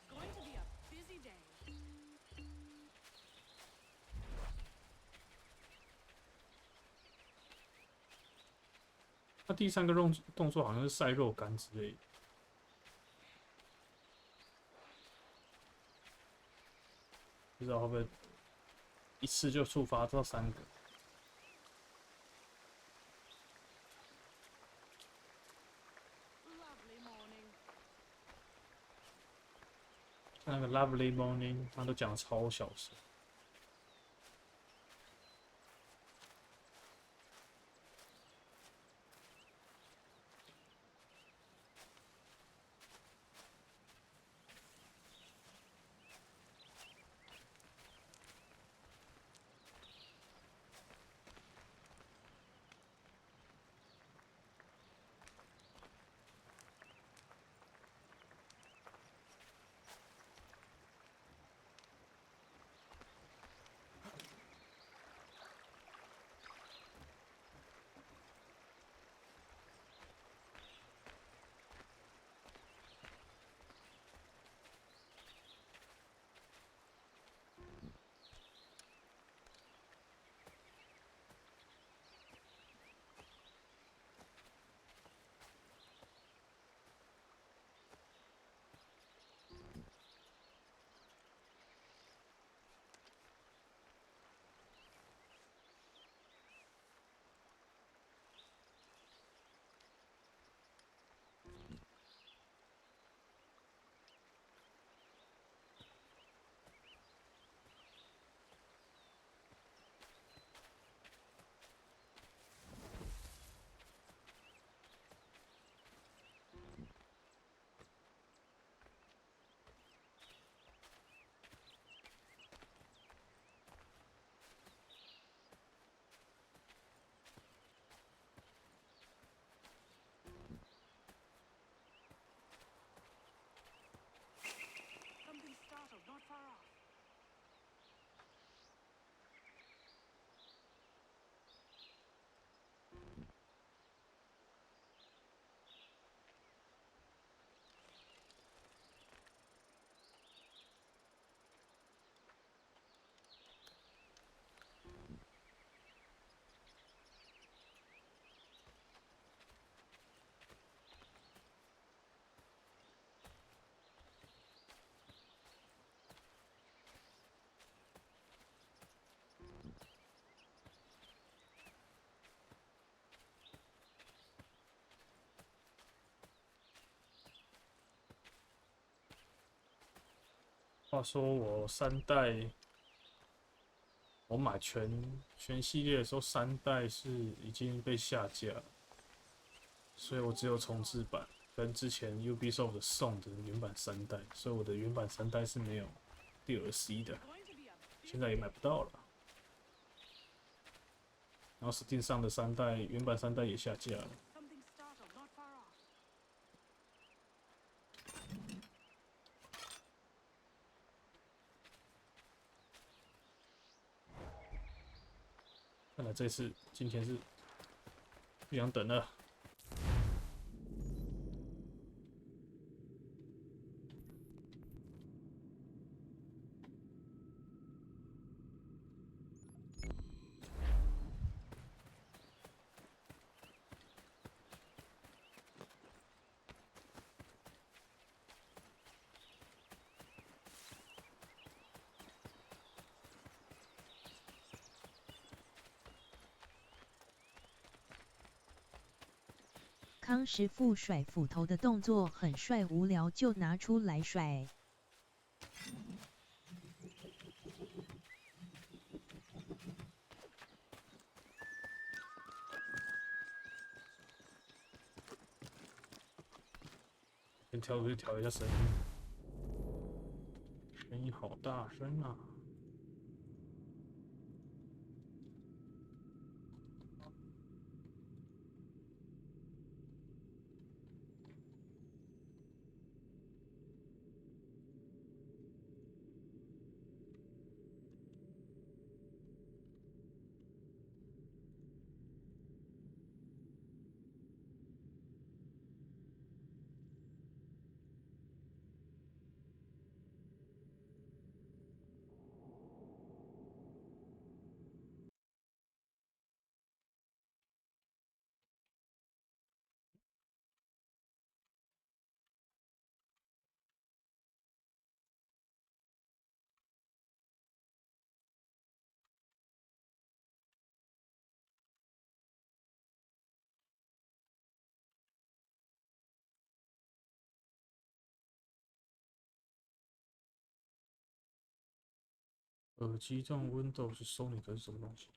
Going to be a busy day. 他第3个动作好像是晒肉干之类的，不知道会不会一次就触发到3个。那个 Lovely Morning， 他都讲得超小声。话说我3代，我买全系列的时候，3代是已经被下架了，所以我只有重置版跟之前 Ubisoft 送的原版3代，所以我的原版3代是没有 DLC 的，现在也买不到了。然后 Steam 上的3代原版3代也下架了。看来今天是不想等了。康师傅甩斧头的动作很帅，无聊就拿出来甩。先调出去调一下声音，声音好大声啊！耳机这种 Windows Sony 的是什么东西？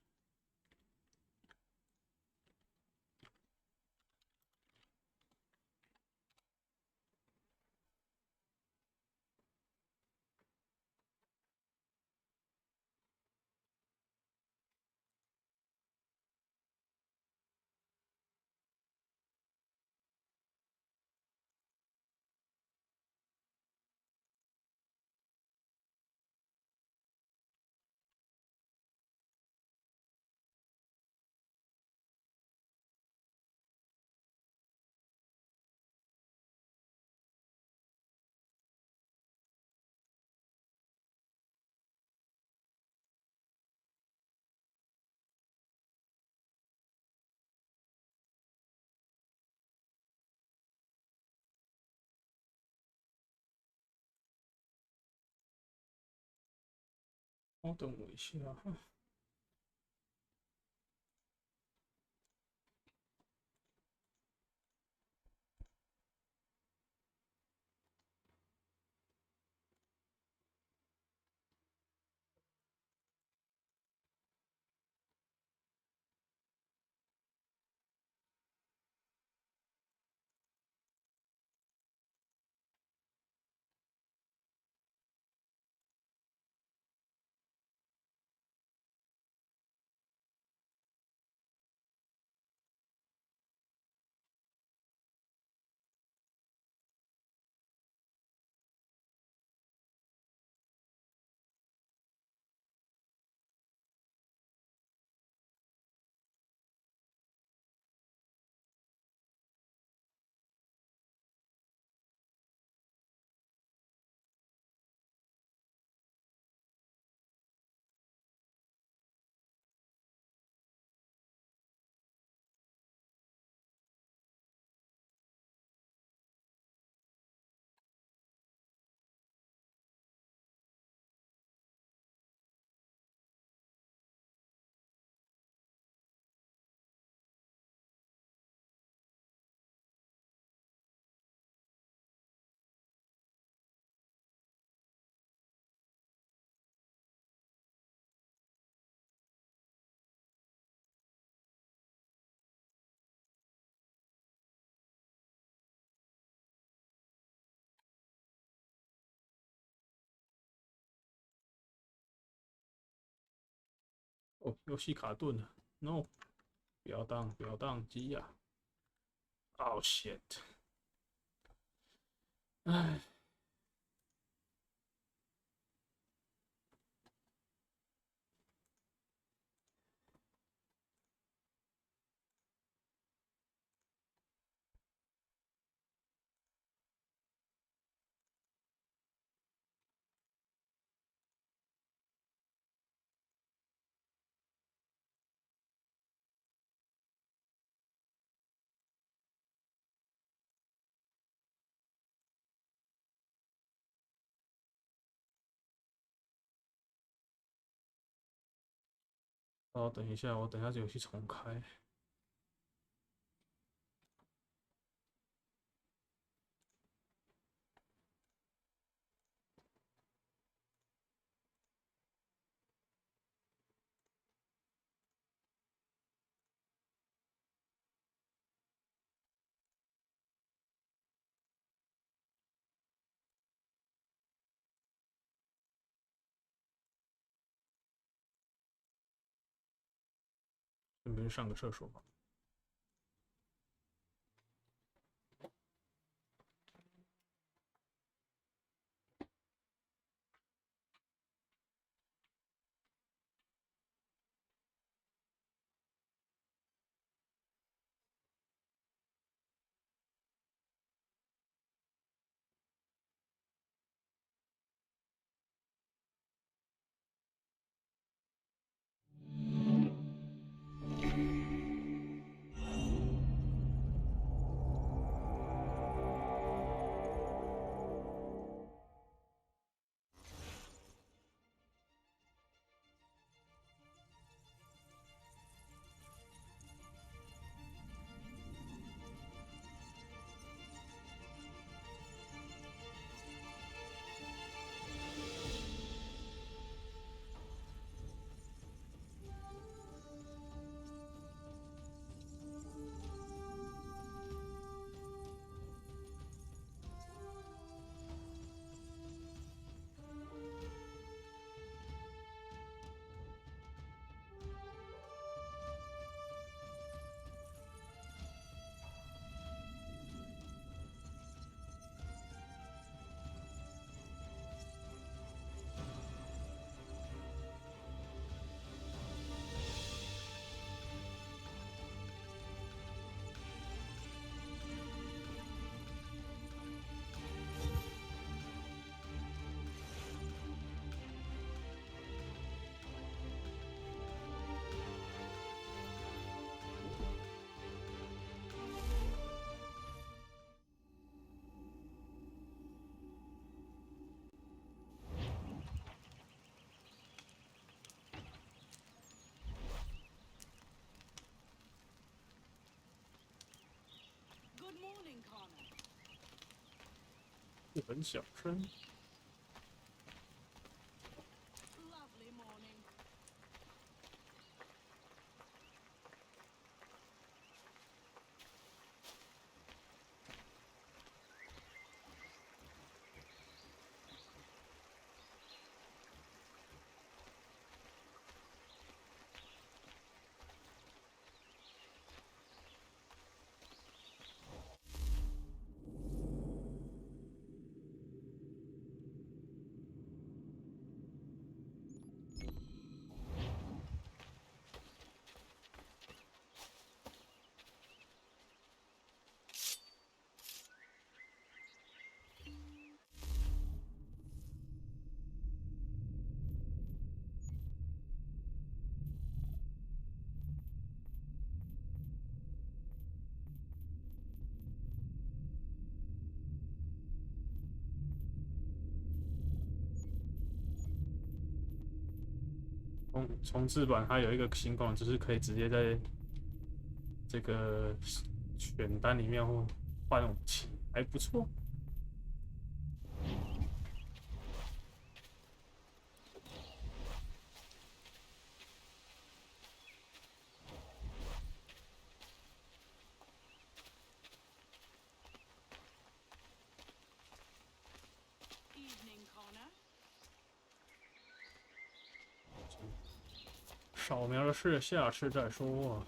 稍等我一下。哦，游戏卡顿了 ，no， 不要当机呀！Oh shit！ 唉。哦，等一下，我等一下这游戏重开。顺便上个厕所吧。是很小声。重置版它有一个新功能，就是可以直接在这个选单里面换武器，还不错。扫描的事下次再说。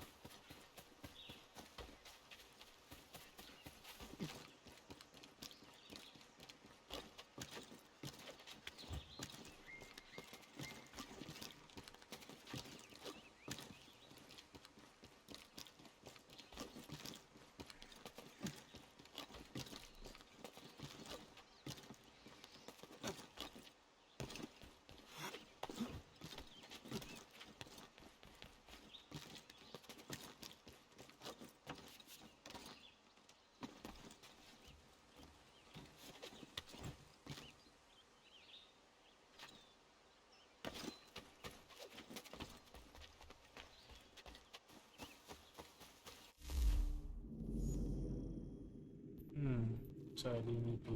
在另一边。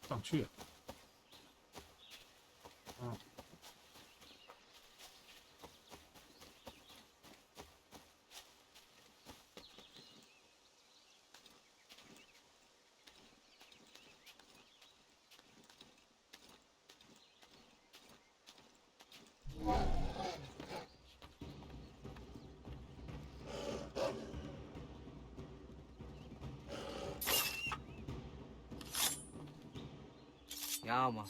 上去了。要吗？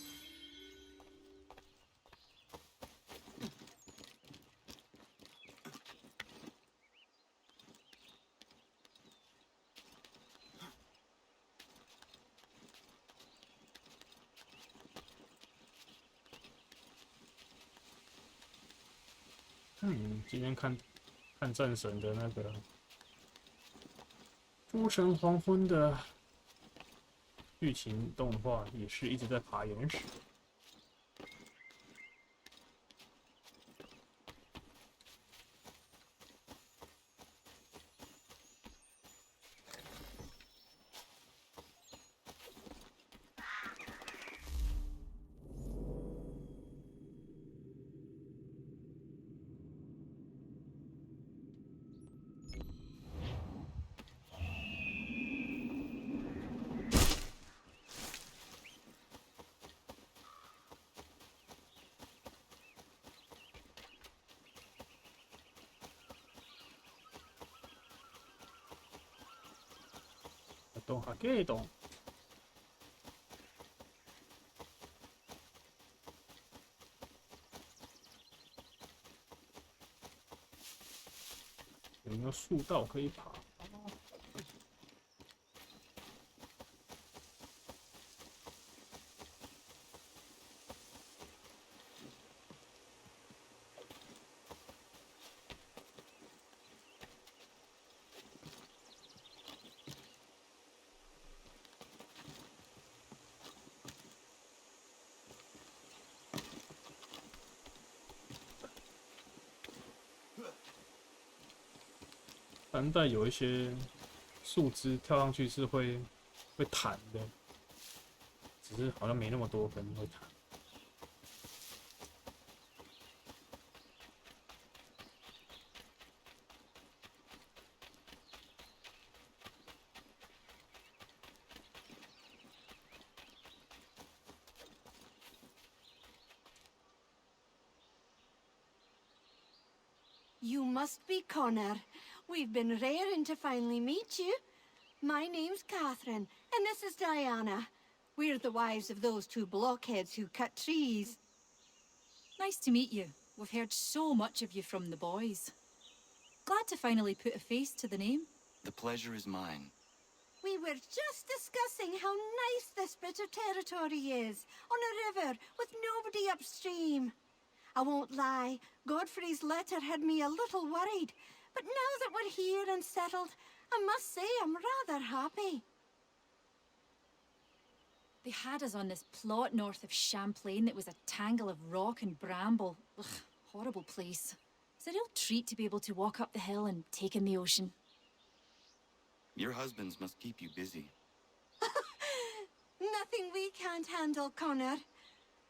今天看战神的那个诸神黄昏的剧情动画，也是一直在爬原石。动下给动。有没有树道可以爬？蓝带有一些树枝跳上去是会弹的，只是好像没那么多根会弹。You must be Connor. We've been raring to finally meet you. My name's Catherine, and this is Diana. We're the wives of those two blockheads who cut trees. Nice to meet you. We've heard so much of you from the boys. Glad to finally put a face to the name. The pleasure is mine. We were just discussing how nice this bit of territory is, on a river with nobody upstream. I won't lie, Godfrey's letter had me a little worried, but now that we're here and settled, I must say I'm rather happy. They had us on this plot north of Champlain that was a tangle of rock and bramble. Ugh, horrible place. It's a real treat to be able to walk up the hill and take in the ocean. Your husbands must keep you busy. Nothing we can't handle, Connor.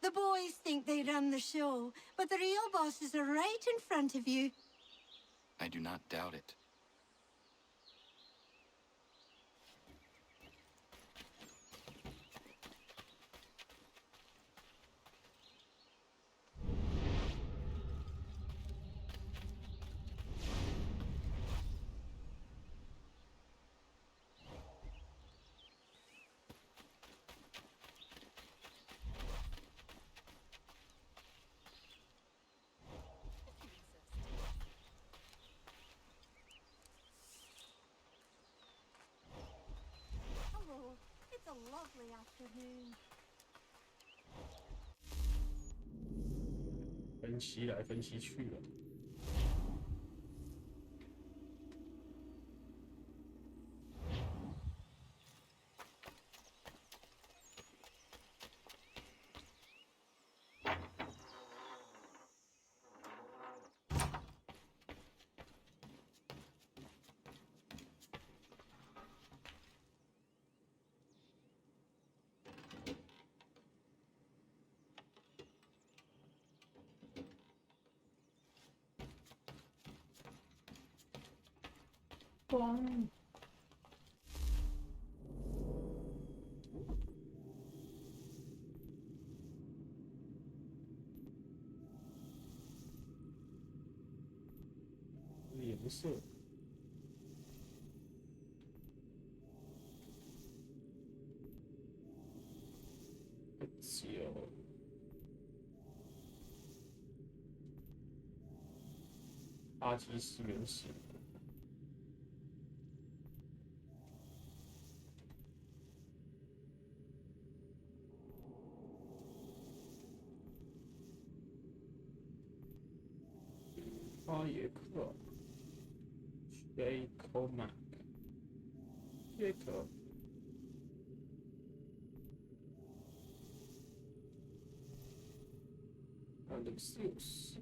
The boys think they run the show, but the real bosses are right in front of you. I do not doubt it. Hello, it's a lovely afternoon. 分析来分析去了。光。颜色。9。阿基斯原石。巴耶克 Jacob Jacob Alexius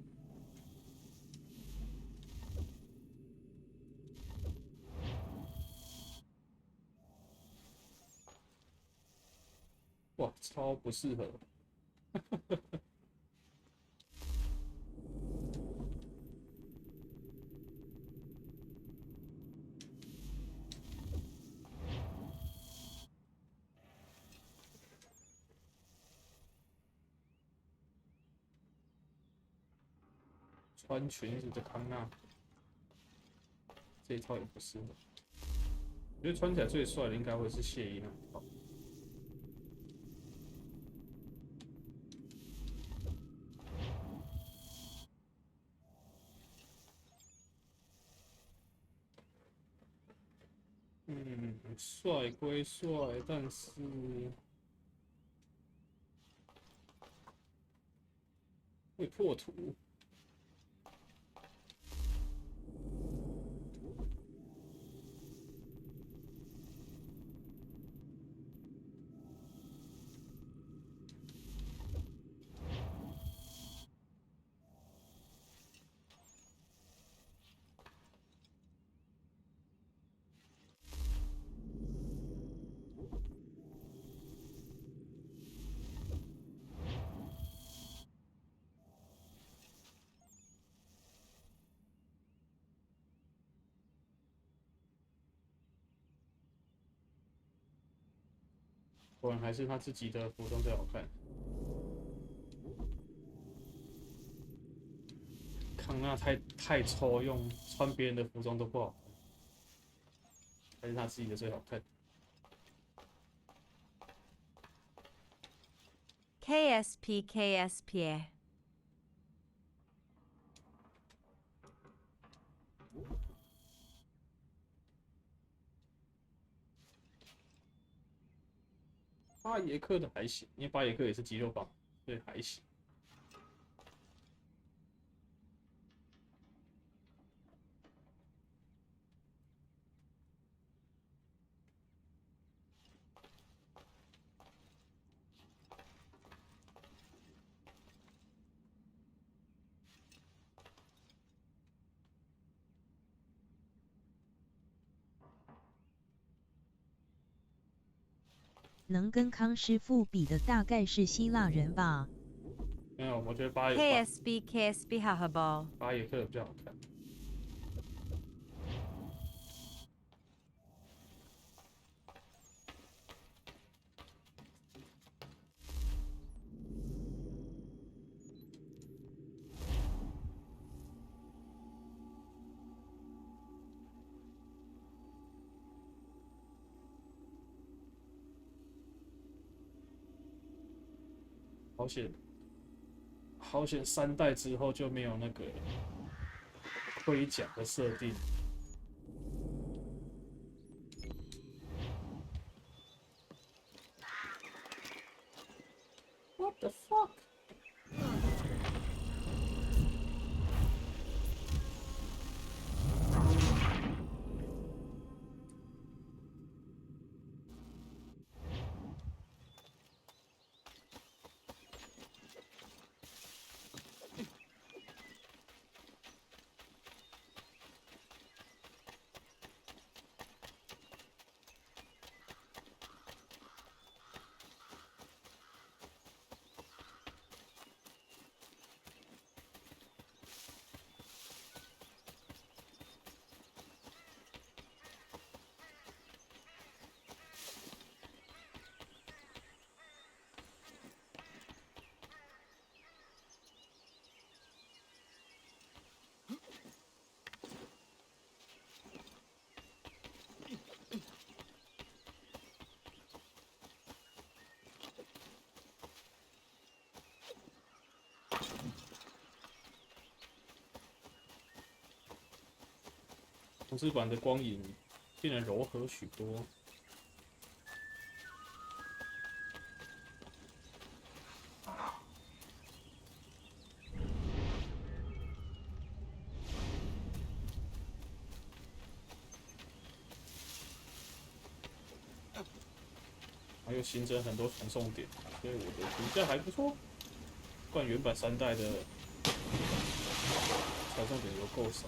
哇，超不适合。穿裙子的康纳，这一套也不适合。我觉得穿起来最帅的应该会是谢衣那一套。帅归帅，但是会破土。果然还是他自己的服装最好看。康纳太抽，用穿别人的服装都不好看，还是他自己的最好看。KSP KSP。巴耶克的还行，因为巴耶克也是肌肉棒，所以还行。能跟康师傅比的大概是希腊人吧？没有，我觉得巴耶 KSB KSB 哈哈包。巴耶克比较好看。好险，好险！3代之后就没有那个盔甲的设定。What the fuck？ 图书馆的光影变得柔和许多。还有新增很多传送点，所以我的评价还不错。不然原版3代的传送点有够少。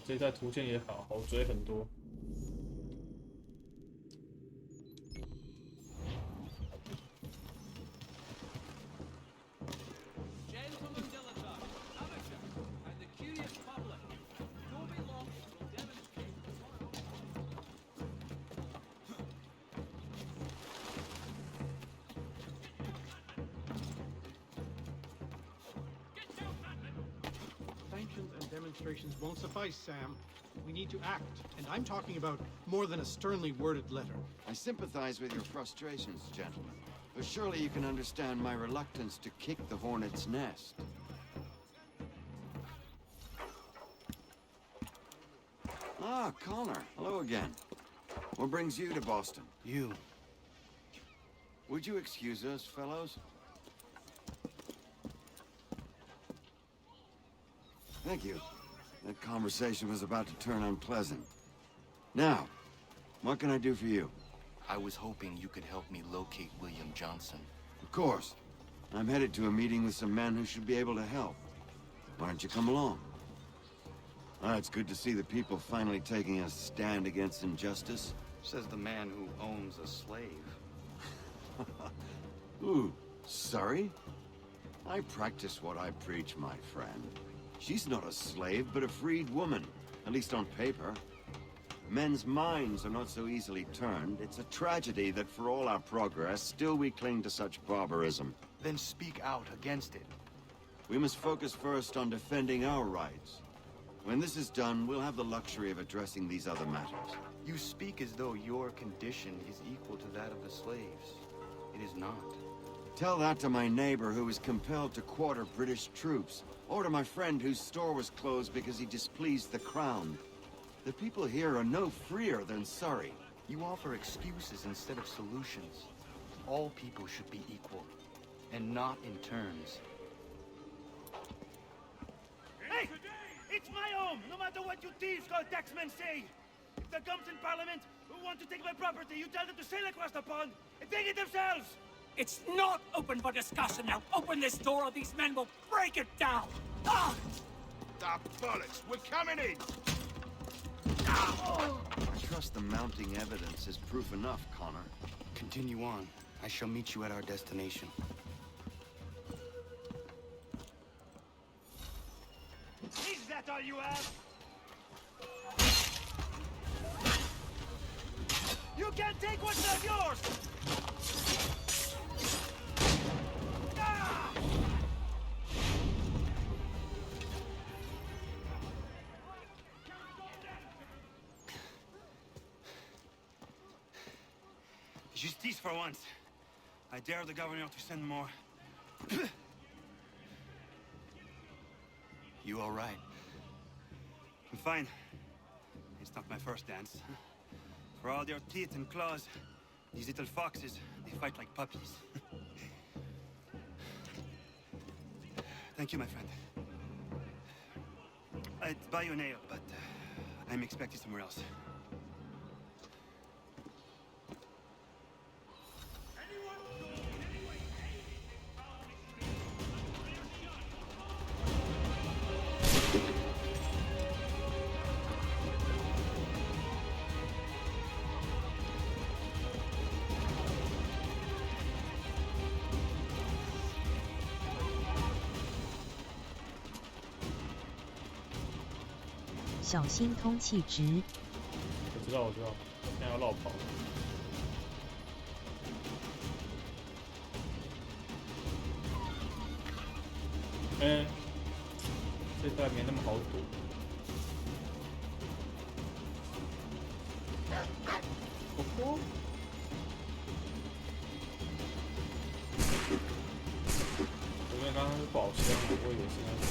这一代图鉴也好追很多。Demonstrations won't suffice, Sam. We need to act, and I'm talking about more than a sternly worded letter. I sympathize with your frustrations, gentlemen, but surely you can understand my reluctance to kick the hornet's nest. Ah, Connor. Hello again. What brings you to Boston? You. Would you excuse us, fellows? Thank you. That conversation was about to turn unpleasant. Now, what can I do for you? I was hoping you could help me locate William Johnson. Of course. I'm headed to a meeting with some men who should be able to help. Why don't you come along? It's good to see the people finally taking a stand against injustice. Says the man who owns a slave. Ooh, sorry? I practice what I preach, my friend. She's not a slave, but a freed woman, at least on paper. Men's minds are not so easily turned. It's a tragedy that for all our progress, still we cling to such barbarism. Then speak out against it. We must focus first on defending our rights. When this is done, we'll have the luxury of addressing these other matters. You speak as though your condition is equal to that of the slaves. It is not. Tell that to my neighbor who was compelled to quarter British troops, or to my friend whose store was closed because he displeased the crown. The people here are no freer than Surrey. You offer excuses instead of solutions. All people should be equal, and not in turns. Hey! It's my home, no matter what you thieves called taxmen say! If there comes in Parliament who want to take my property, you tell them to sail across the pond and take it themselves! It's not open for discussion now! Open this door or these men will break it down! Ah! Ah, bollocks! We're coming in! I trust the mounting evidence is proof enough, Connor. Continue on. I shall meet you at our destination. Is that all you have? You can't take what's not yours! Ah! Justice for once. I dare the governor to send more. You all right? I'm fine. It's not my first dance. For all their teeth and claws, these little foxes, they fight like puppies. Thank you, my friend. I'd buy you an ale, but I'm expected somewhere else.小心通气值。我知道，我现在要绕跑。这段没那么好躲。哦。因为刚刚是宝箱，我以为是那个。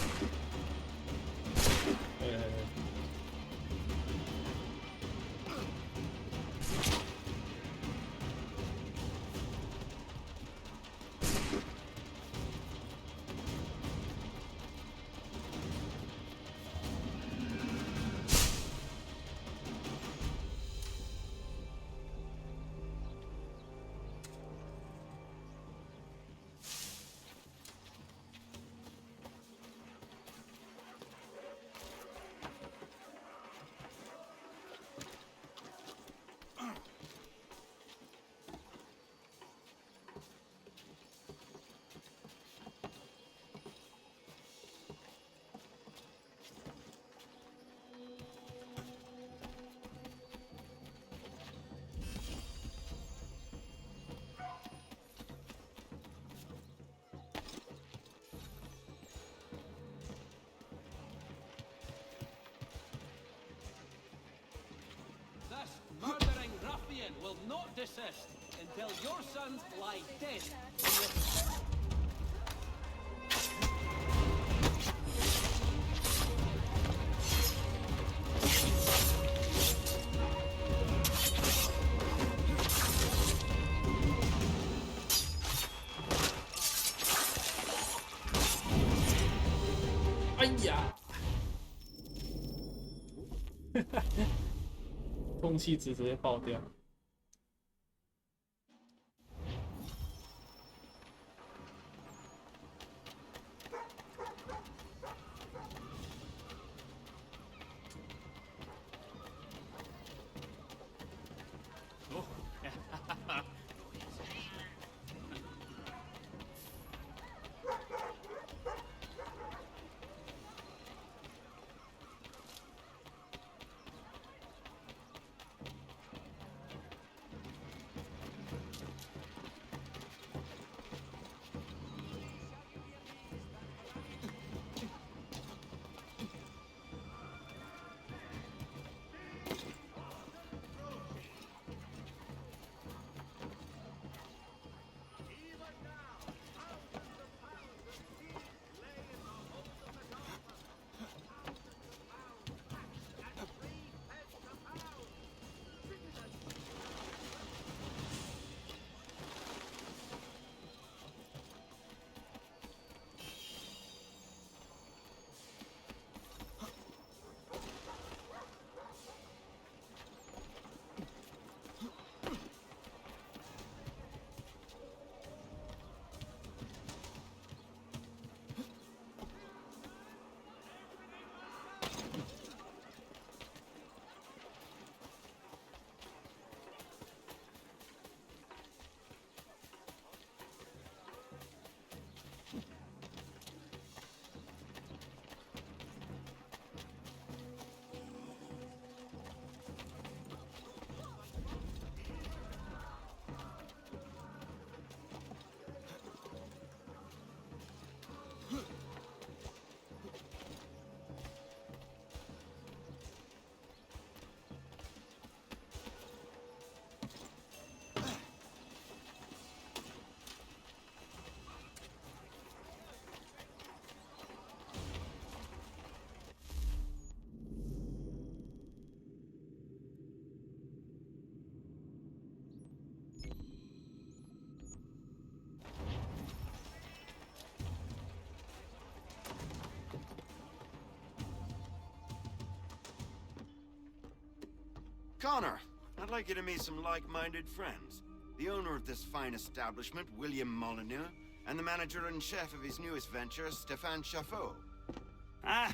Murdering ruffian will not desist until your sons lie dead in your... 空气值直接爆掉。Connor, I'd like you to meet some like-minded friends. The owner of this fine establishment, William Molyneux, and the manager and chef of his newest venture, Stéphane Chaffeau. Ah,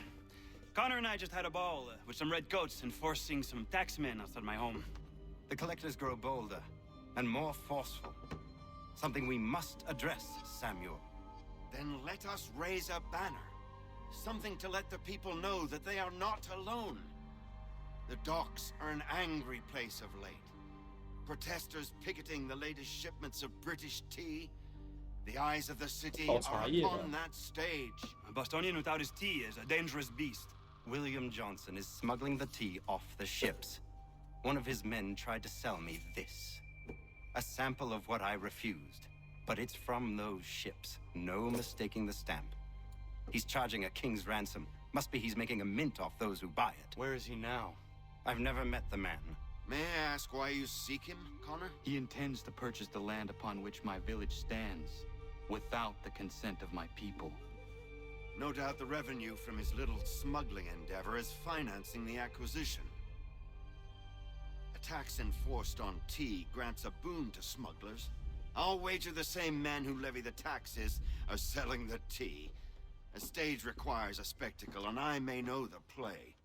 Connor and I just had a ball with some red coats enforcing some taxmen outside my home. The collectors grow bolder and more forceful. Something we must address, Samuel. Then let us raise a banner. Something to let the people know that they are not alone. The docks are an angry place of late. Protesters picketing the latest shipments of British tea. The eyes of the city are upon that stage. A Bostonian without his tea is a dangerous beast. William Johnson is smuggling the tea off the ships. One of his men tried to sell me this. A sample of what I refused. But it's from those ships. No mistaking the stamp. He's charging a king's ransom. Must be he's making a mint off those who buy it. Where is he now? I've never met the man. May I ask why you seek him, Connor? He intends to purchase the land upon which my village stands, without the consent of my people. No doubt the revenue from his little smuggling endeavor is financing the acquisition. A tax enforced on tea grants a boon to smugglers. I'll wager the same men who levy the taxes are selling the tea. A stage requires a spectacle, and I may know the play.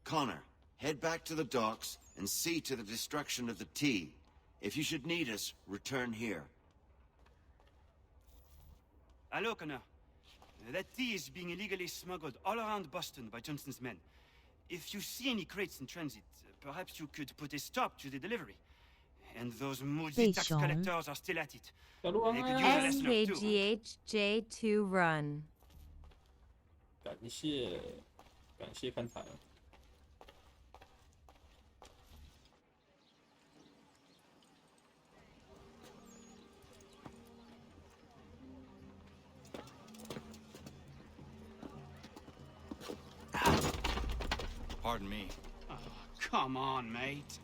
Connor, head back to the docks and see to the destruction of the tea. If you should need us, return here. Hello, Connor. That tea is being illegally smuggled all around Boston by Johnson's men. If you see any crates in transit, perhaps you could put a stop to the delivery. And those moody tax collectors are still at it. They could use a lesson or two. NKGHJ2 run. 感谢看台。Pardon me. Oh, come on, mate.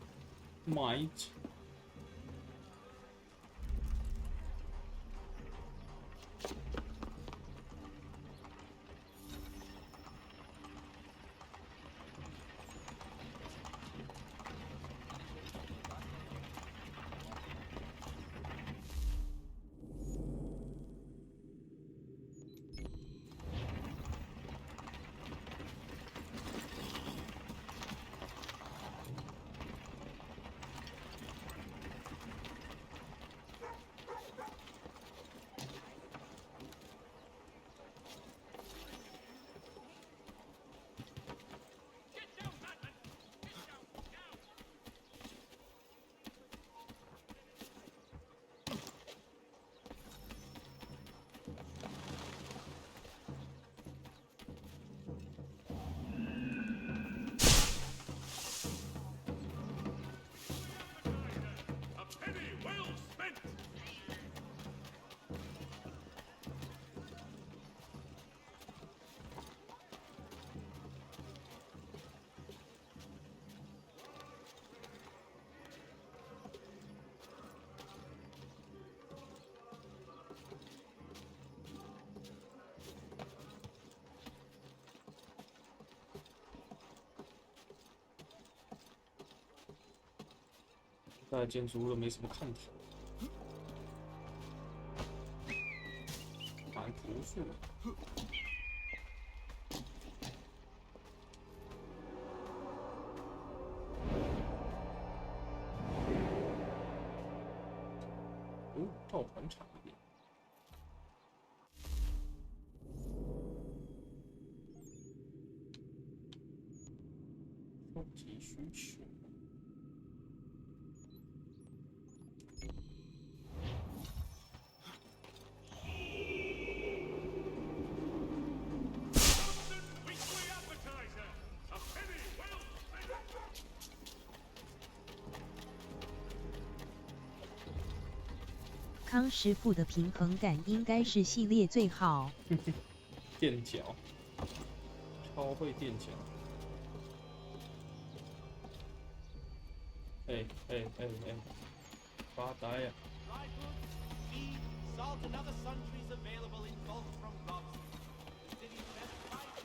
Mate. 这台建筑物都没什么看头，蛮朴素的。照盘产业。收集需求。康师傅的平衡感应该是系列最好。垫脚，超会垫脚。哎，发呆呀！ Dry goods, feed, salt, and other sundries available in bulk from Robson. The city's best price.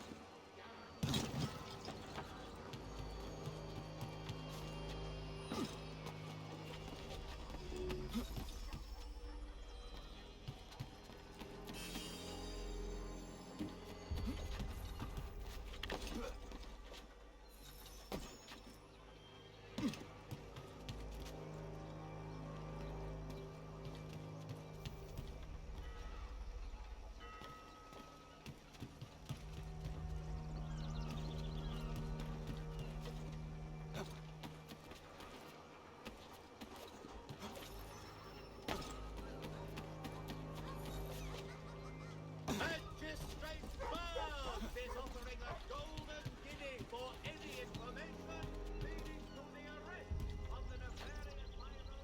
Magistrate's Bird is offering a golden guinea for any information leading to the arrest of the nefarious Milo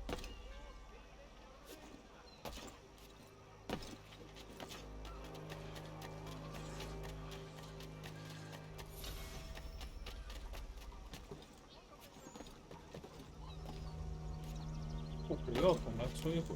我不要把它摧毁。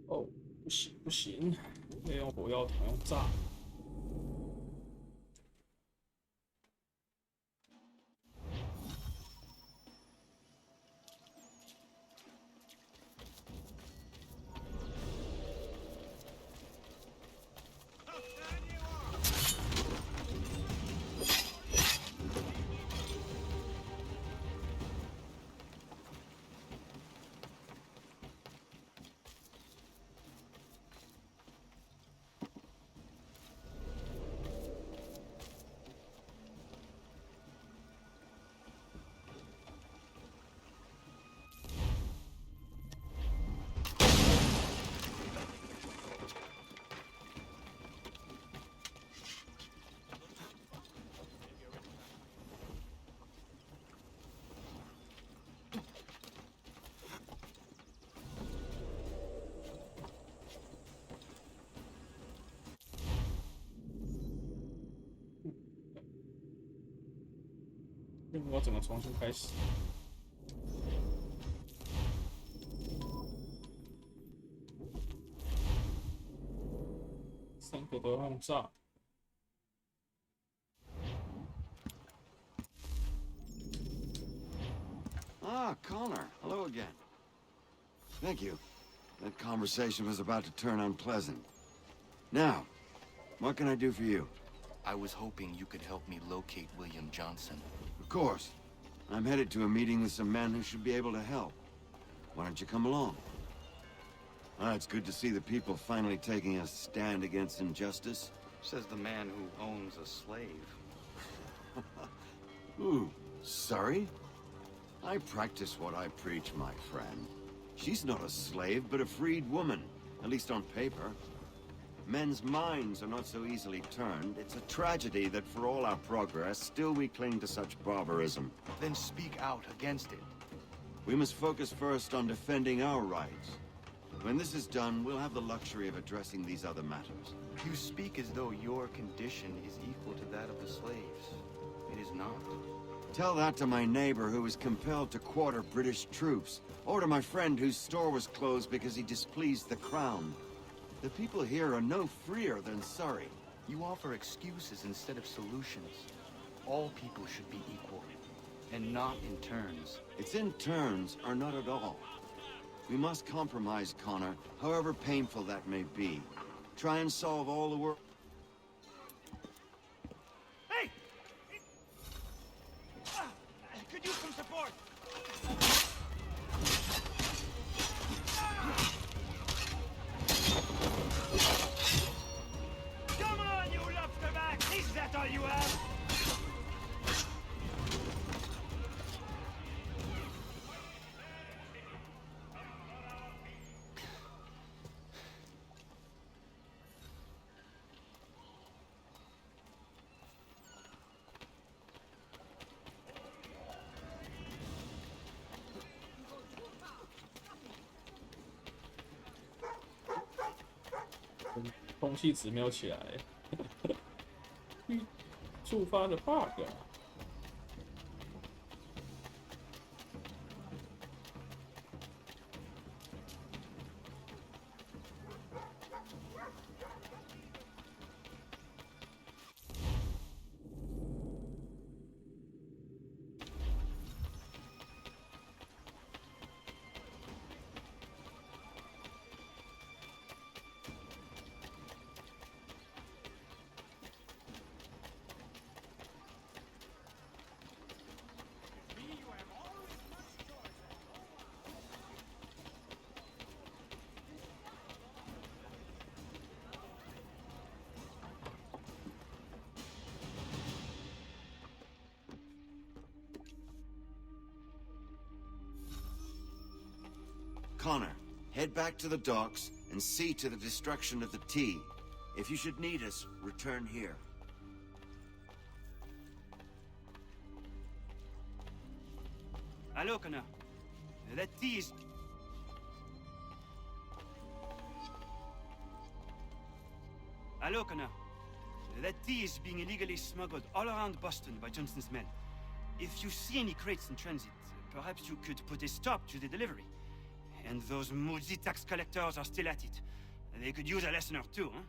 哦，不行，要用火药桶用炸。我怎么重新开始？三个都要用炸。 Ah, Connor. Hello again. Thank you. That conversation was about to turn unpleasant. Now, what can I do for you? I was hoping you could help me locate William Johnson. Of course. I'm headed to a meeting with some men who should be able to help. Why don't you come along? It's good to see the people finally taking a stand against injustice. Says the man who owns a slave. Ooh, sorry? I practice what I preach, my friend. She's not a slave, but a freed woman, at least on paper. Men's minds are not so easily turned. It's a tragedy that for all our progress, still we cling to such barbarism. Then speak out against it. We must focus first on defending our rights. When this is done, we'll have the luxury of addressing these other matters. You speak as though your condition is equal to that of the slaves. It is not. Tell that to my neighbor who was compelled to quarter British troops, or to my friend whose store was closed because he displeased the crown. The people here are no freer than Surrey. You offer excuses instead of solutions. All people should be equal, and not in turns. It's in turns, or not at all. We must compromise, Connor, however painful that may be. Try and solve all the world. Hey! Could use some support. Come on, you lobsterback! Is that all you have?空气值没有起来，触发的 bug 啊。Connor, head back to the docks and see to the destruction of the tea. If you should need us, return here. Hello, Connor. That tea is... Hello, Connor. That tea is being illegally smuggled all around Boston by Johnson's men. If you see any crates in transit, perhaps you could put a stop to the delivery. And those moody tax collectors are still at it. They could use a lesson or two, huh?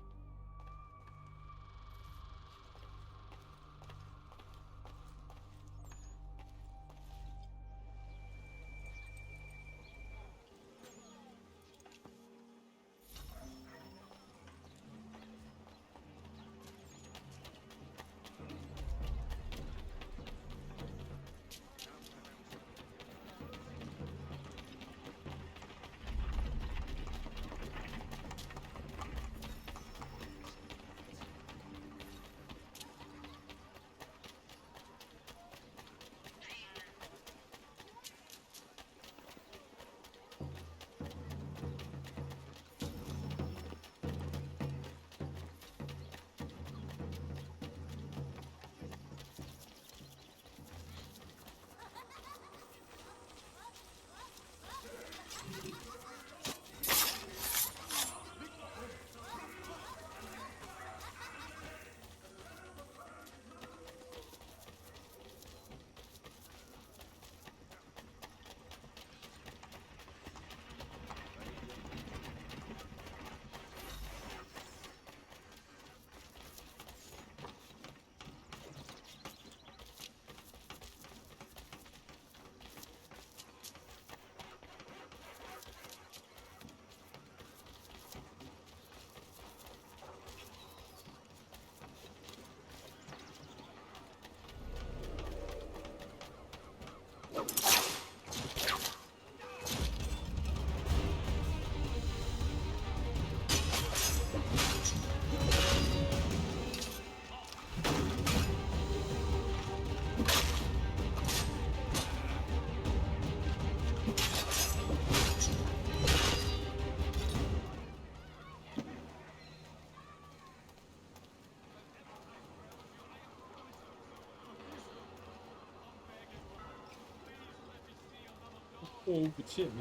货物不见了。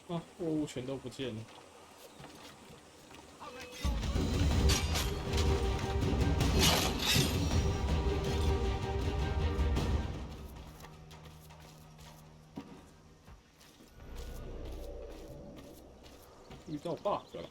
啊，货物全都不见了。遇到 bug 了。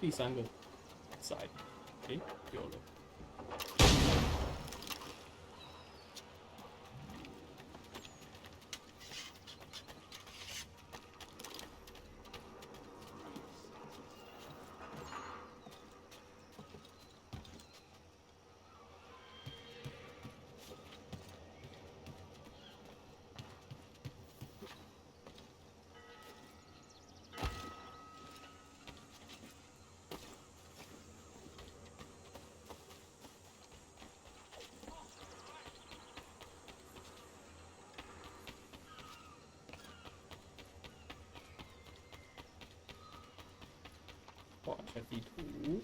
第三个仔，诶，有了。画一下地图。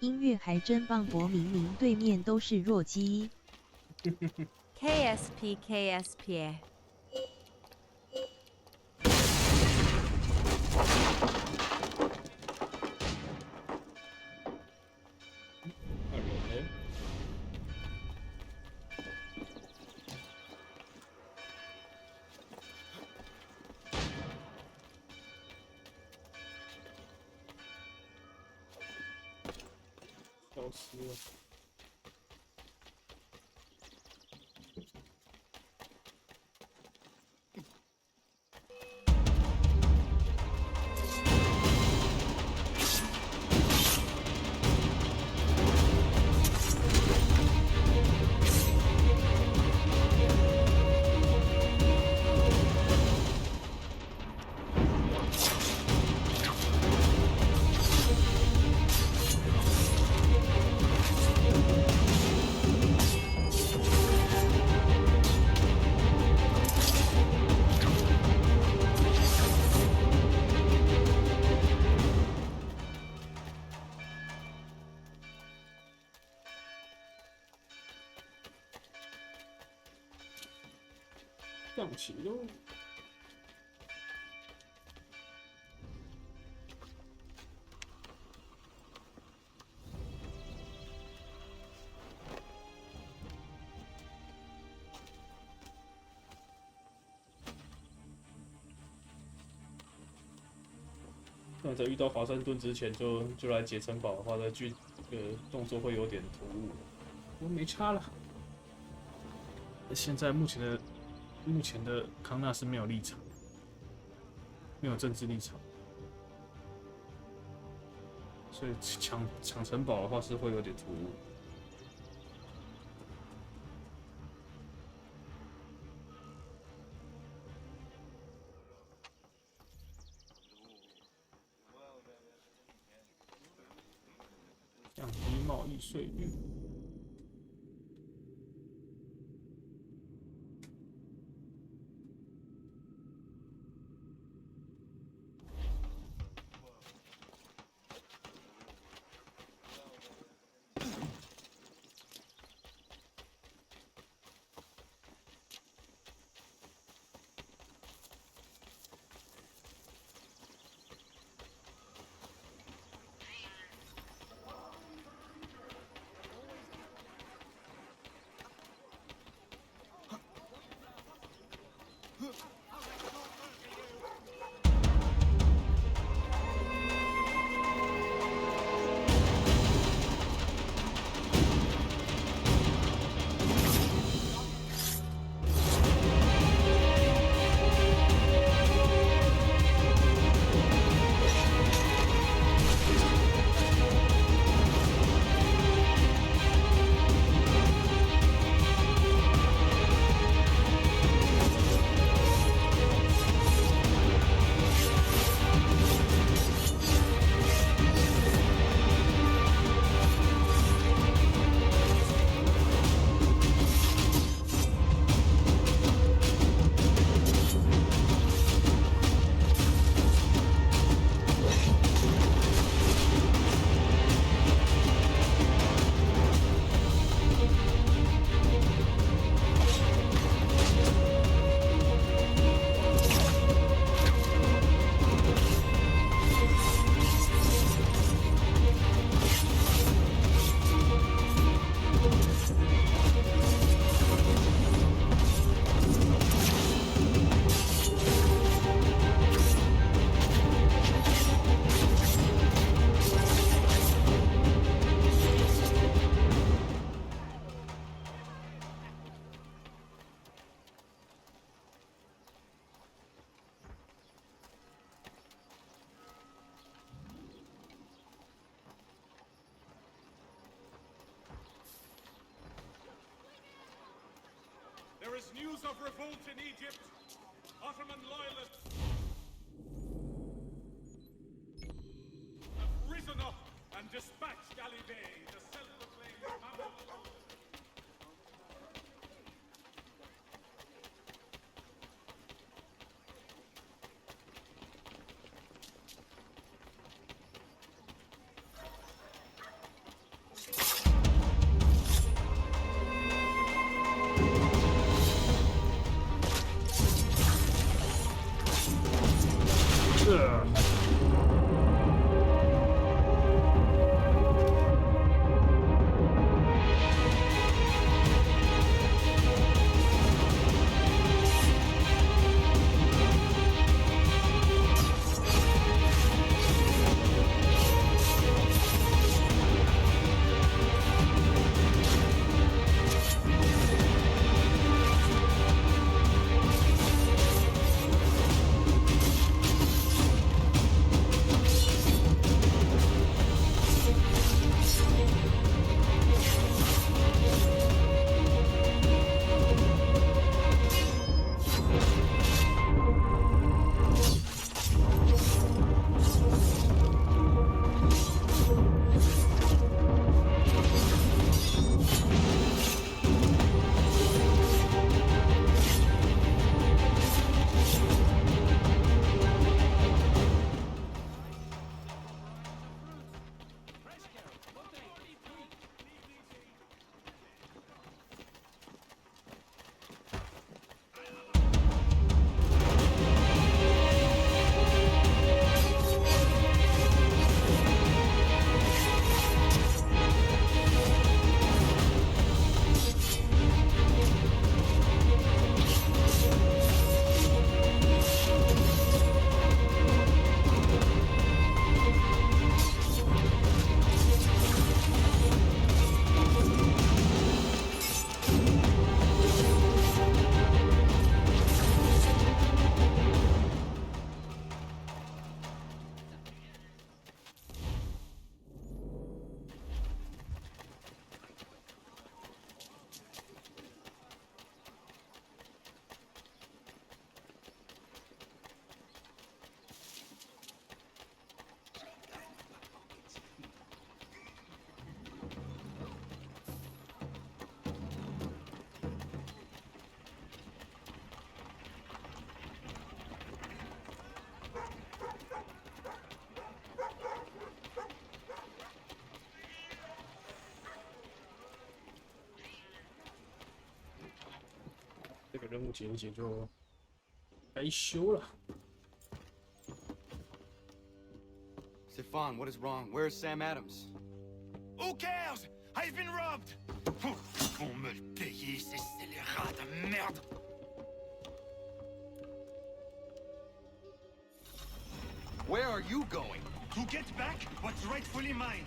音乐还真棒，博明明对面都是弱鸡。KSP KSP。消失了。放弃喽。那在遇到华山盾之前就来解城堡的话，动作会有点突兀。我没差了。现在目前的康纳是没有立场，没有政治立场，所以抢城堡的话是会有点突兀。降低贸易税率。There is news of revolt in Egypt. Ottoman loyalists have risen up and dispatched Ali Bey, the self-proclaimed Mamluk ruler. 个任务解一解就该休了。Stefan, what is wrong? Where's Sam Adams? Who cares? I've been robbed! On me le payer, ces scélérats de merde! Where are you going? To get back what's rightfully mine.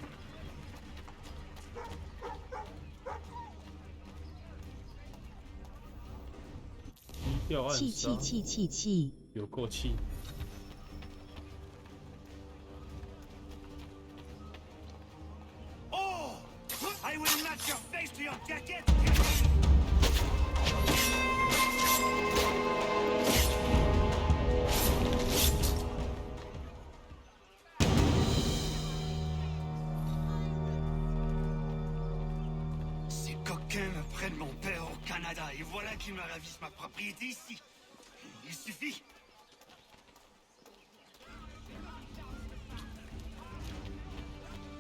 低调暗杀，气，有够气。Oh! I will match your face to your jacket! 'Ces coquins me prennent mon père au Canada et voilà qu'ils me ravissent ma propriété ici. Il suffit.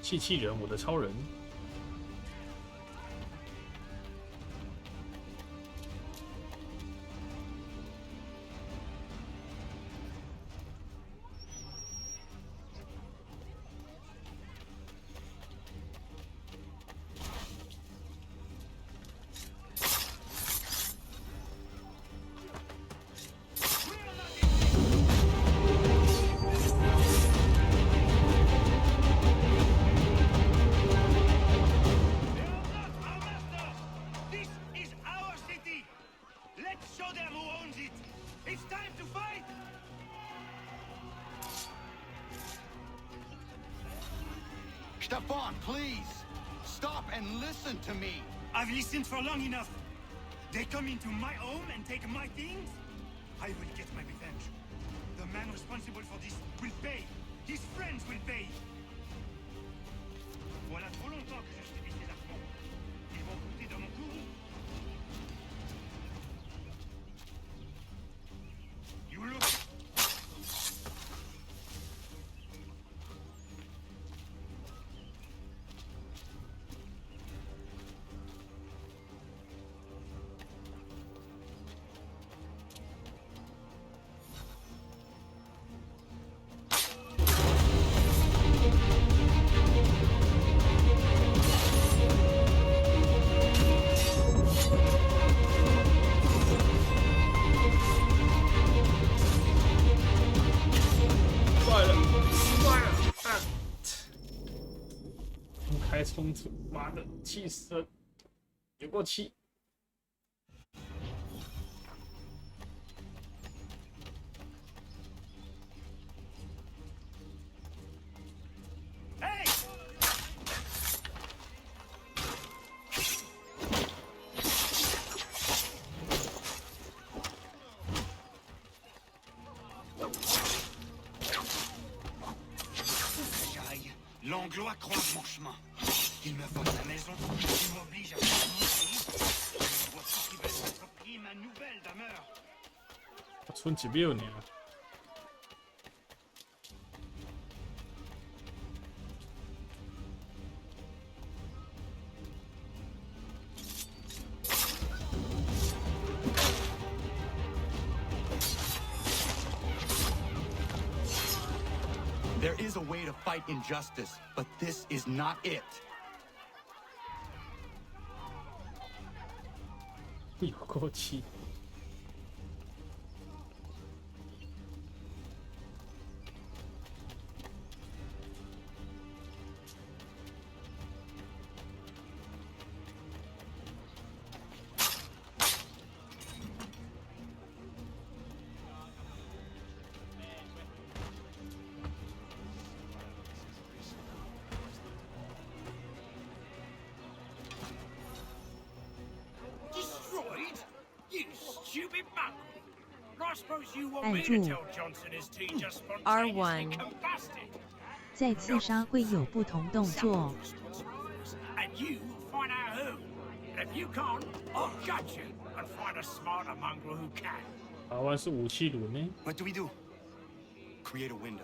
气人，我的超人。This is our city. Let's show them who owns it. It's time to fight. Stefan, please! Stop and listen to me! I've listened for long enough. They come into my home and take my things. I will get my revenge. The man responsible for this will pay. His friends will pay. Voilà trop longtemps que je subis ces affronts. Ils vont coûter de mon courroux. You look.开冲突，妈的，气死了，有够气！ Hey! J'aille. L'Anglois croise mon chemin. Il me vole la maison, il m'oblige à faire mon pays. Voici qui veulent s'approprier ma nouvelle demeure. 存几秒呢？ There is a way to fight injustice, but this is not it. 有够气！ Destroyed? You stupid mongrel! I suppose you want me to tell Johnson his tea just spontaneously combusted. 在刺杀会有不同动作。 And you find out who. And if you can't, I'll judge you and find a smarter mongrel who can. 台湾是武器轮呢？ What do we do? Create a window.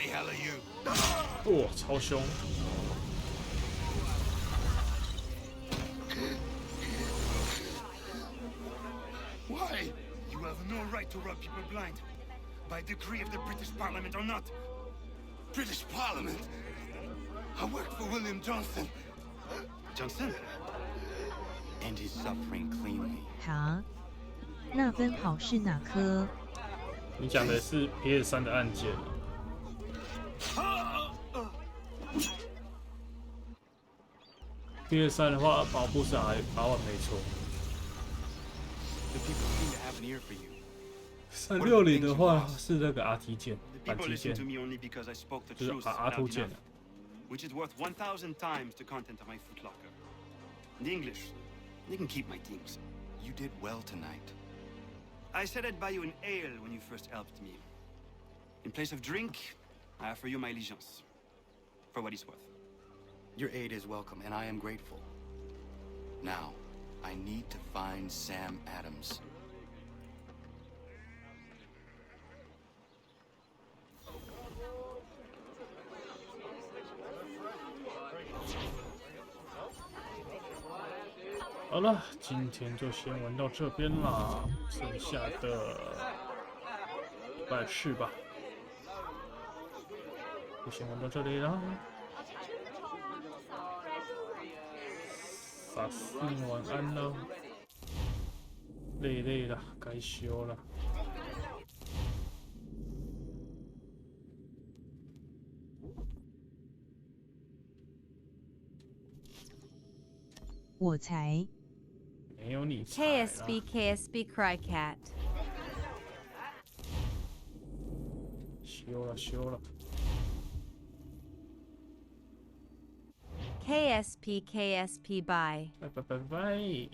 bloody hell are you? 哇，超凶！ Why? You have no right to rub people blind. By decree of the British Parliament or not. British Parliament? I worked for William Johnson. Johnson? End his suffering cleanly. 哈，那分好是哪颗？你讲的是 PS3 的案件。PS3 的话，保护是把我没错。 The people seem to have an ear for you. 360的话是那个 RT 键，反 People 击 listen 键， to me only because I spoke the 就是 truth R2 loud 键 enough, which is worth 1,000 times the content of my footlocker. The English, they can keep my things. You did well tonight. I said I'd buy you an ale when you first helped me. In place of drink, I offer you my allegiance. For what it's worth. Your aid is welcome, and I am grateful. Now, I need to find Sam Adams. "好了，今天就先玩到这边啦，剩下的礼拜4吧，就先玩到这里啦。傻四晚安喽，累了，该休了。我才。没有你才啦 KSB Crycat. 休了。 KSP Bye. 拜。